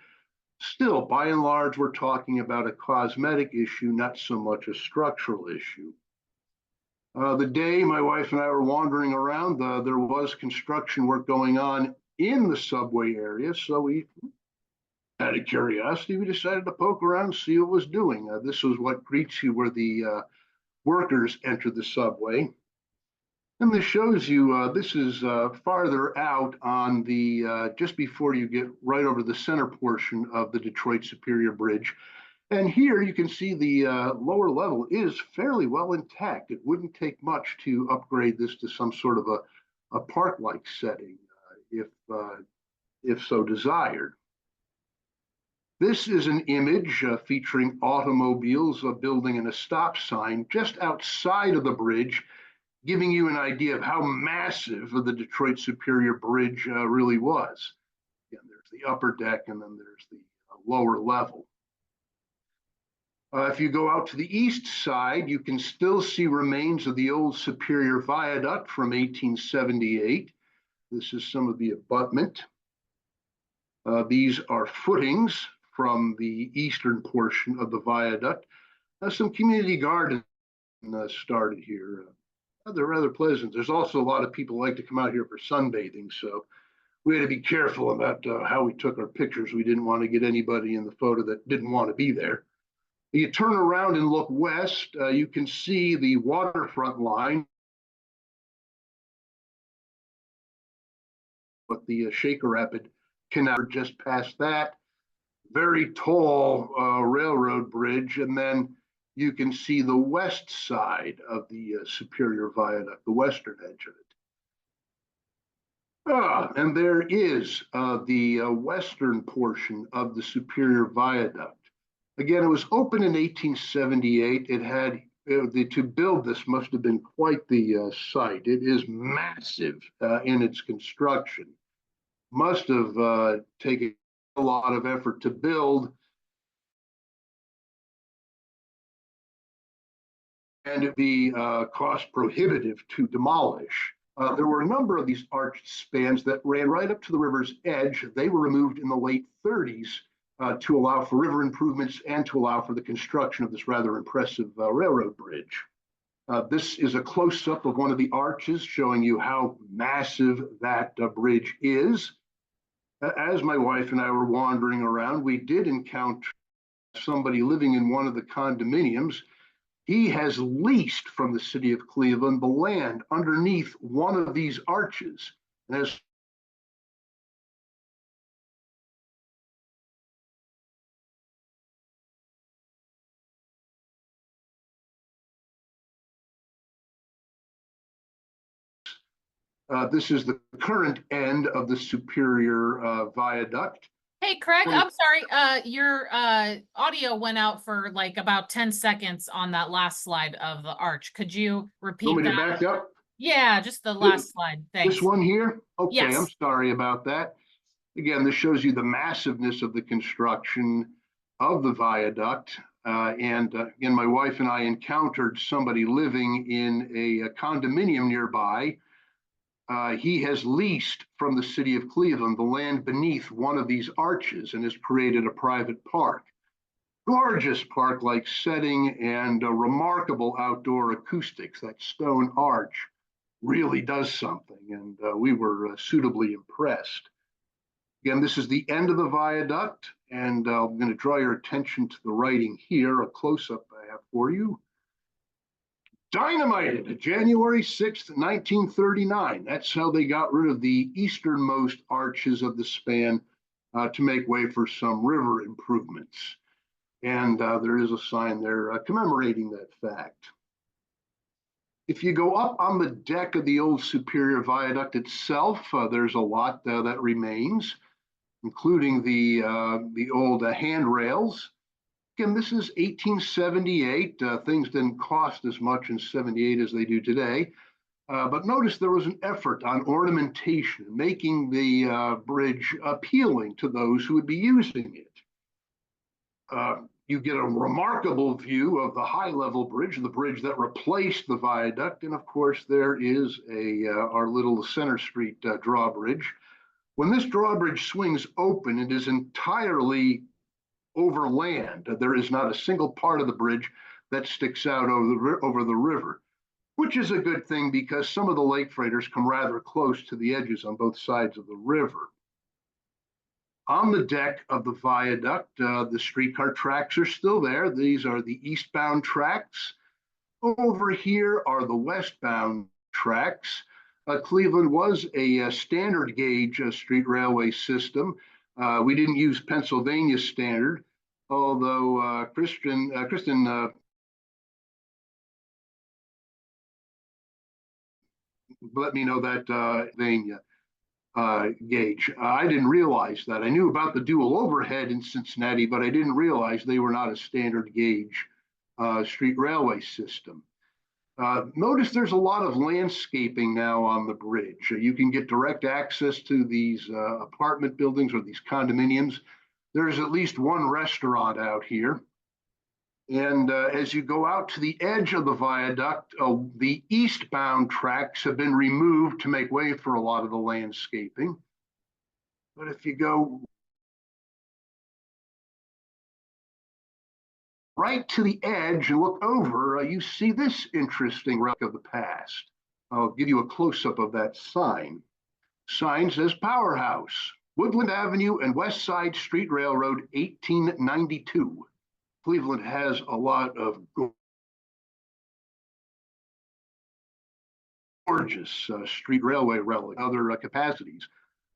still, by and large, we're talking about a cosmetic issue, not so much a structural issue. The day my wife and I were wandering around, there was construction work going on in the subway area, so we, out of curiosity, we decided to poke around and see what it was doing. This was what greets you where the workers enter the subway. And this shows you, this is farther out on the, just before you get right over the center portion of the Detroit Superior Bridge. And here you can see the lower level is fairly well intact. It wouldn't take much to upgrade this to some sort of a park-like setting, if so desired. This is an image featuring automobiles building in a stop sign just outside of the bridge, giving you an idea of how massive the Detroit Superior Bridge really was. Again, there's the upper deck and then there's the lower level. If you go out to the east side, you can still see remains of the old Superior Viaduct from 1878. This is some of the abutment. These are footings from the eastern portion of the viaduct. Some community garden started here. They're rather pleasant. There's also a lot of people who like to come out here for sunbathing, so we had to be careful about how we took our pictures. We didn't want to get anybody in the photo that didn't want to be there. You turn around and look west, you can see the waterfront line, but the Shaker Rapid Canal just past that. Very tall railroad bridge, and then you can see the west side of the Superior Viaduct, the western edge of it. And there is the western portion of the Superior Viaduct. Again, it was opened in 1878. It had, to build this must have been quite the site. It is massive in its construction. Must have taken a lot of effort to build. And it'd be cost prohibitive to demolish. There were a number of these arched spans that ran right up to the river's edge. They were removed in the late 30s to allow for river improvements and to allow for the construction of this rather impressive railroad bridge. This is a close-up of one of the arches showing you how massive that bridge is. As my wife and I were wandering around, we did encounter somebody living in one of the condominiums. He has leased from the city of Cleveland the land underneath one of these arches. And as this is the current end of the Superior Viaduct. Hey, Craig, I'm sorry. Your audio went out for like about 10 seconds on that last slide of the arch. Could you repeat Want me that? to back up? Yeah, just the last slide. This Thanks. one here? Okay, I'm Yes. sorry about that. Again, this shows you the massiveness of the construction of the viaduct. Again, my wife and I encountered somebody living in a condominium nearby. He has leased from the city of Cleveland the land beneath one of these arches and has created a private park. Gorgeous park-like setting and remarkable outdoor acoustics. That stone arch really does something, and we were suitably impressed. Again, this is the end of the viaduct, and I'm going to draw your attention to the writing here, a close-up I have for you. Dynamited January 6th, 1939. That's how they got rid of the easternmost arches of the span to make way for some river improvements. And there is a sign there commemorating that fact. If you go up on the deck of the old Superior Viaduct itself, there's a lot that remains, including the old handrails. Again, this is 1878. Things didn't cost as much in 78 as they do today. But notice there was an effort on ornamentation, making the bridge appealing to those who would be using it. You get a remarkable view of the high-level bridge, the bridge that replaced the viaduct. And of course, there is our little Center Street drawbridge. When this drawbridge swings open, it is entirely over land. There is not a single part of the bridge that sticks out over the river, which is a good thing because some of the lake freighters come rather close to the edges on both sides of the river. On the deck of the viaduct, the streetcar tracks are still there. These are the eastbound tracks. Over here are the westbound tracks. Cleveland was a standard gauge street railway system. We didn't use Pennsylvania standard, although Kristen let me know that Pennsylvania gauge. I didn't realize that. I knew about the dual overhead in Cincinnati, but I didn't realize they were not a standard gauge street railway system. Notice there's a lot of landscaping now on the bridge. You can get direct access to these apartment buildings or these condominiums. There's at least one restaurant out here. And as you go out to the edge of the viaduct, the eastbound tracks have been removed to make way for a lot of the landscaping. But if you go right to the edge and look over, you see this interesting relic of the past. I'll give you a close-up of that sign. Sign says Powerhouse, Woodland Avenue and West Side Street Railroad, 1892. Cleveland has a lot of gorgeous street railway relic, other capacities.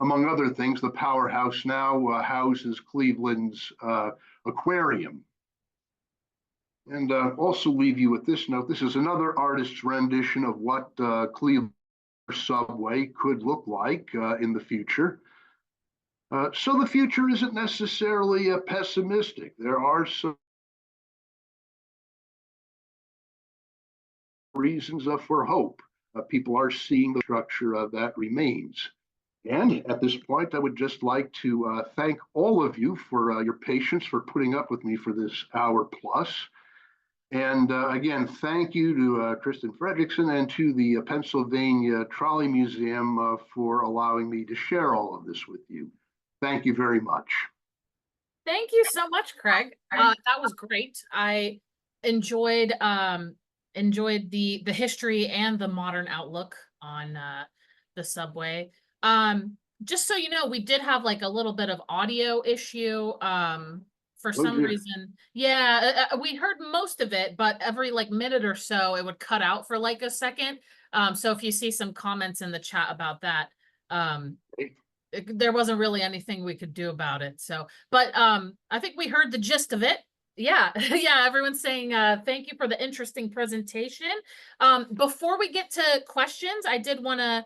Among other things, the Powerhouse now houses Cleveland's aquarium. And also leave you with this note. This is another artist's rendition of what Cleveland subway could look like in the future. So the future isn't necessarily pessimistic. There are some reasons for hope. People are seeing the structure that remains. And at this point, I would just like to thank all of you for your patience, for putting up with me for this hour plus. And again, thank you to Kristen Fredrickson and to the Pennsylvania Trolley Museum for allowing me to share all of this with you. Thank you very much. Thank you so much, Craig. That was great. I enjoyed the history and the modern outlook on the subway. Just so you know, we did have like a little bit of audio issue for some reason. Yeah, we heard most of it, but every like minute or so it would cut out for like a second. So if you see some comments in the chat about that, there wasn't really anything we could do about it. So, but I think we heard the gist of it. Yeah, yeah, everyone's saying thank you for the interesting presentation. Before we get to questions, I did want to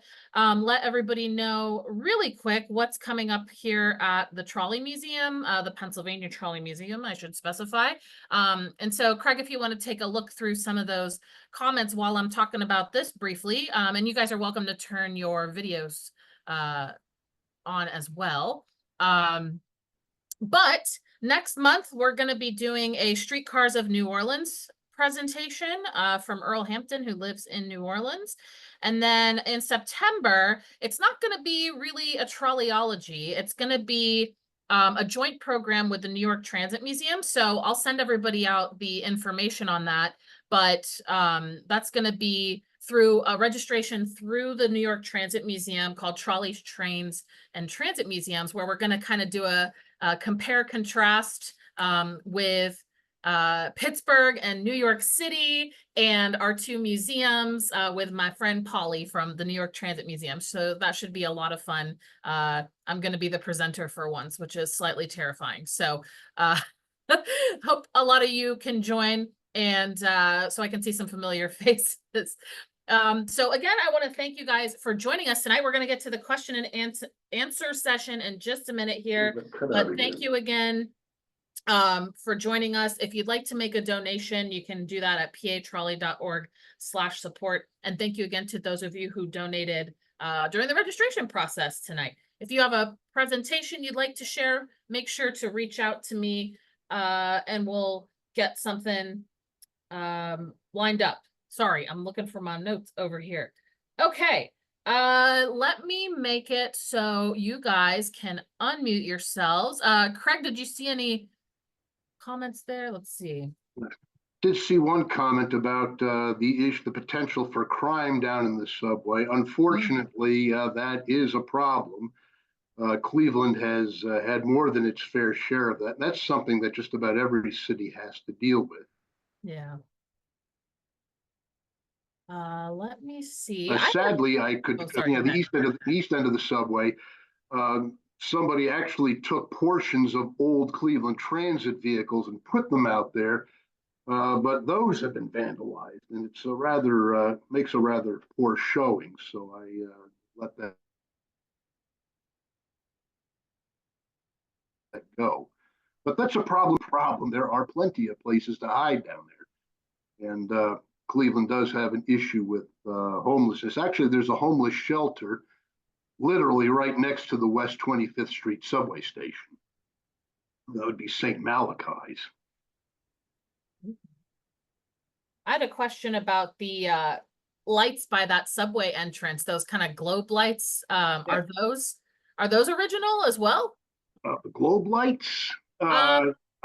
let everybody know really quick what's coming up here at the Trolley Museum, the Pennsylvania Trolley Museum, I should specify. And so, Craig, if you want to take a look through some of those comments while I'm talking about this briefly, and you guys are welcome to turn your videos on as well. But next month, we're going to be doing a Streetcars of New Orleans presentation from Earl Hampton, who lives in New Orleans. And then in September, it's not going to be really a Trolleyology. It's going to be a joint program with the New York Transit Museum. So I'll send everybody out the information on that. But that's going to be through a registration through the New York Transit Museum called Trolleys, Trains, and Transit Museums, where we're going to kind of do a compare contrast with Pittsburgh and New York City and our two museums with my friend Polly from the New York Transit Museum. So that should be a lot of fun. I'm going to be the presenter for once, which is slightly terrifying. So hope a lot of you can join, and so I can see some familiar faces. So again, I want to thank you guys for joining us tonight. We're going to get to the question and answer session in just a minute here, but thank you again for joining us. If you'd like to make a donation, you can do that at patrolley.org/support. And thank you again to those of you who donated during the registration process tonight. If you have a presentation you'd like to share, make sure to reach out to me and we'll get something lined up. Sorry, I'm looking for my notes over here. Okay, let me make it so you guys can unmute yourselves. Craig, did you see any comments there? Let's see. Did see one comment about the potential for crime down in the subway. Unfortunately, that is a problem. Cleveland has had more than its fair share of that. That's something that just about every city has to deal with. Yeah. Let me see. Sadly, I could, the east end of the subway, somebody actually took portions of old Cleveland Transit vehicles and put them out there, but those have been vandalized, and it's a rather makes a rather poor showing. So I let that go. But that's a problem. There are plenty of places to hide down there, and Cleveland does have an issue with homelessness. Actually, there's a homeless shelter literally right next to the West 25th Street subway station. That would be St. Malachi's. I had a question about the lights by that subway entrance, those kind of globe lights. Yeah. Are those original as well? The globe lights?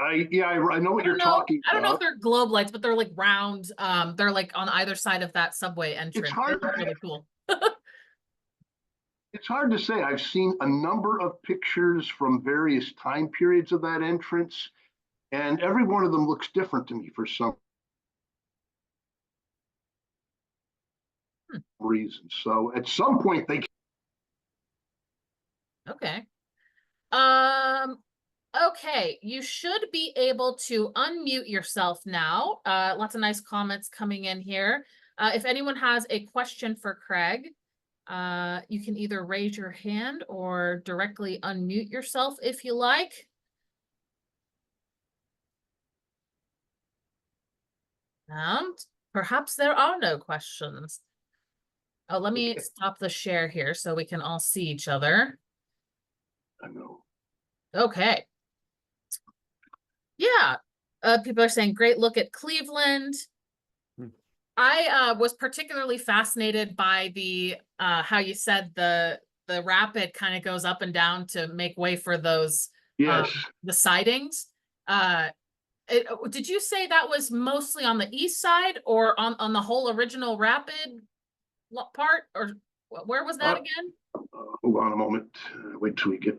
I know what you're talking about. I don't know if they're globe lights, but they're like round. They're like on either side of that subway entrance. It's hard. They're really cool. It's hard to say. I've seen a number of pictures from various time periods of that entrance, and every one of them looks different to me for some reason. So at some point they. Okay. Okay, you should be able to unmute yourself now. Lots of nice comments coming in here. If anyone has a question for Craig, you can either raise your hand or directly unmute yourself if you like. And perhaps there are no questions. Oh, let me stop the share here so we can all see each other. I know. Okay. Yeah. People are saying, great look at Cleveland. I was particularly fascinated by the how you said the rapid kind of goes up and down to make way for those the sidings. Did you say that was mostly on the east side or on the whole original rapid part, or where was that again? Hold on a moment. Wait till we get.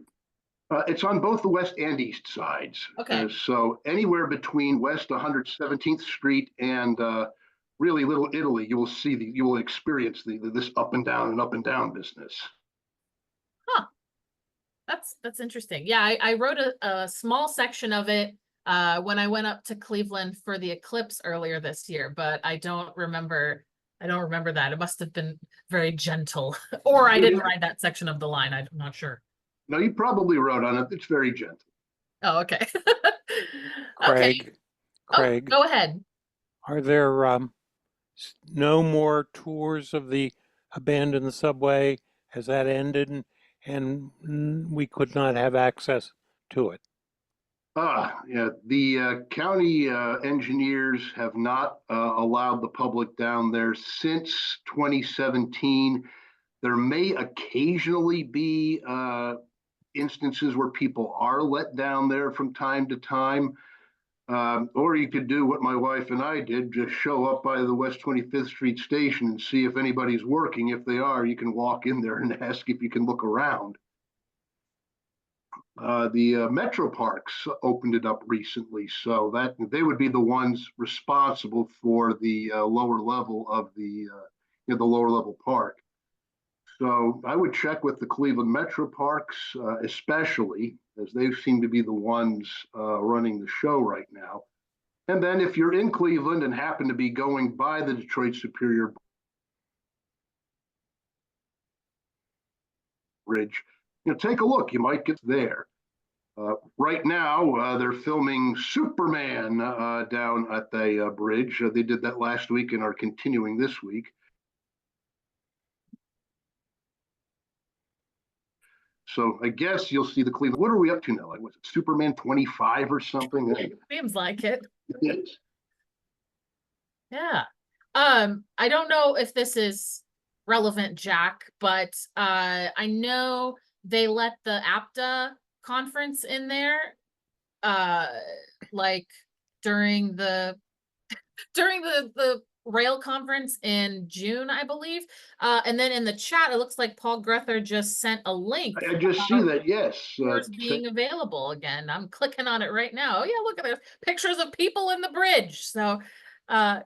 It's on both the west and east sides. Okay. So anywhere between West 117th Street and really Little Italy, you will experience this up and down business. Huh. That's interesting. Yeah, I wrote a small section of it when I went up to Cleveland for the eclipse earlier this year, but I don't remember that. It must have been very gentle. Or I didn't ride that section of the line. I'm not sure. No, you probably rode on it. It's very gentle. Oh, okay. Okay. Craig, Oh, Craig, go ahead. are there no more tours of the abandoned subway? Has that ended and we could not have access to it? Yeah, the county engineers have not allowed the public down there since 2017. There may occasionally be instances where people are let down there from time to time. Or you could do what my wife and I did, just show up by the West 25th Street station and see if anybody's working. If they are, you can walk in there and ask if you can look around. The Metro Parks opened it up recently, so that they would be the ones responsible for the lower level of the lower level park. So I would check with the Cleveland Metro Parks, especially as they seem to be the ones running the show right now. And then if you're in Cleveland and happen to be going by the Detroit Superior Bridge, take a look. You might get there. Right now, they're filming Superman down at the bridge. They did that last week and are continuing this week. So I guess you'll see the Cleveland. What are we up to now? Like, was it Superman 25 or something? Seems like it. Yes. Yeah. I don't know if this is relevant, Jack, but I know they let the APTA conference in there like during the rail conference in June, I believe. And then in the chat, it looks like Paul Grether just sent a link. I just see that, yes. Being available again. I'm clicking on it right now. Oh yeah, look at this. Pictures of people in the bridge. So yeah,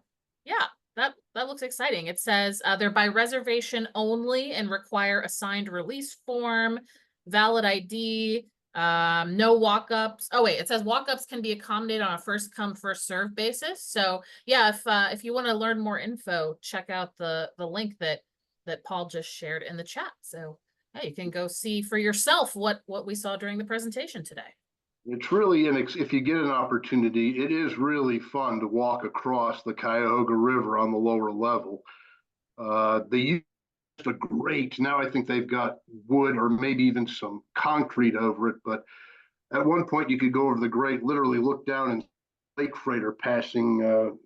that looks exciting. It says they're by reservation only and require a signed release form, valid ID, no walk-ups. Oh wait, it says walk-ups can be accommodated on a first come first serve basis. So yeah, if you want to learn more info, check out the link that Paul just shared in the chat. So yeah, you can go see for yourself what we saw during the presentation today. It's really, if you get an opportunity, it is really fun to walk across the Cuyahoga River on the lower level. They used a grate. Now I think they've got wood or maybe even some concrete over it. But at one point, you could go over the grate, literally look down and lake freighter passing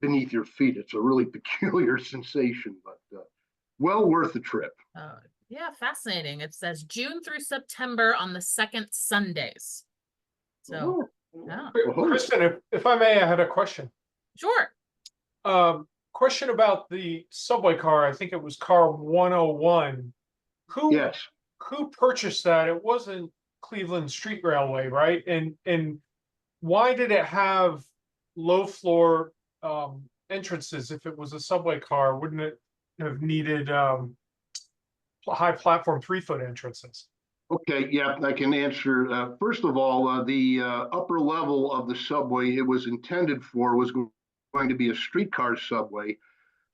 beneath your feet. It's a really peculiar sensation, but well worth the trip. Yeah, fascinating. It says June through September on the second Sundays. So, yeah. Kristen, if I may, I had a question. Sure. Question about the subway car. I think it was car 101. Yes. Who purchased that? It wasn't Cleveland Street Railway, right? And why did it have low floor entrances? If it was a subway car, wouldn't it have needed high platform 3-foot entrances? Okay, yeah, I can answer. First of all, the upper level of the subway it was intended for was going to be a streetcar subway,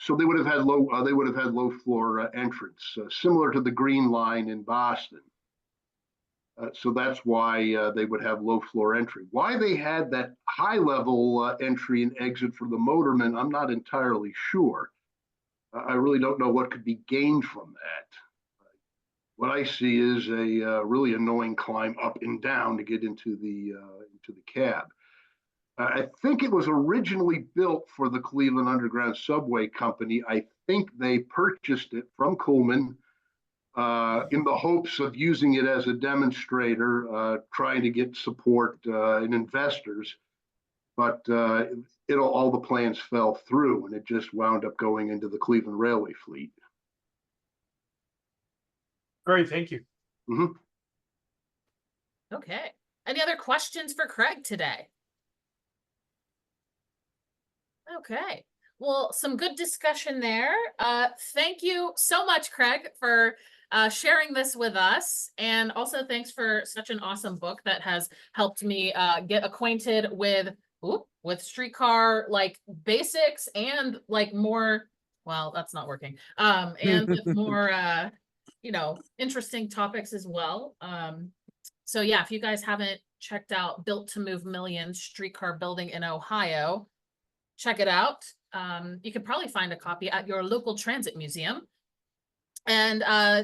so they would have had low floor entrance, similar to the Green Line in Boston. So that's why they would have low floor entry. Why they had that high level entry and exit for the motormen, I'm not entirely sure. I really don't know what could be gained from that. What I see is a really annoying climb up and down to get into the cab. I think it was originally built for the Cleveland Underground Subway Company. I think they purchased it from Coleman in the hopes of using it as a demonstrator, trying to get support and investors. But all the plans fell through, and it just wound up going into the Cleveland Railway fleet. Great, thank you. Mm-hmm. Okay. Any other questions for Craig today? Okay. Well, some good discussion there. Thank you so much, Craig, for sharing this with us. And also thanks for such an awesome book that has helped me get acquainted with streetcar like basics and like more, well, that's not working. And with more interesting topics as well. So yeah, if you guys haven't checked out Built to Move Millions Streetcar Building in Ohio, check it out. You could probably find a copy at your local transit museum. And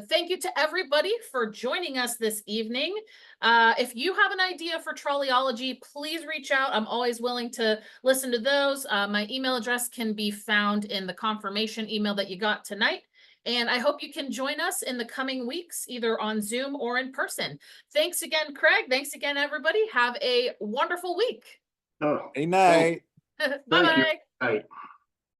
thank you to everybody for joining us this evening. If you have an idea for Trolleyology, please reach out. I'm always willing to listen to those. My email address can be found in the confirmation email that you got tonight. And I hope you can join us in the coming weeks, either on Zoom or in person. Thanks again, Craig. Thanks again, everybody. Have a wonderful week. Oh, Good night. thank you. Bye-bye. Right.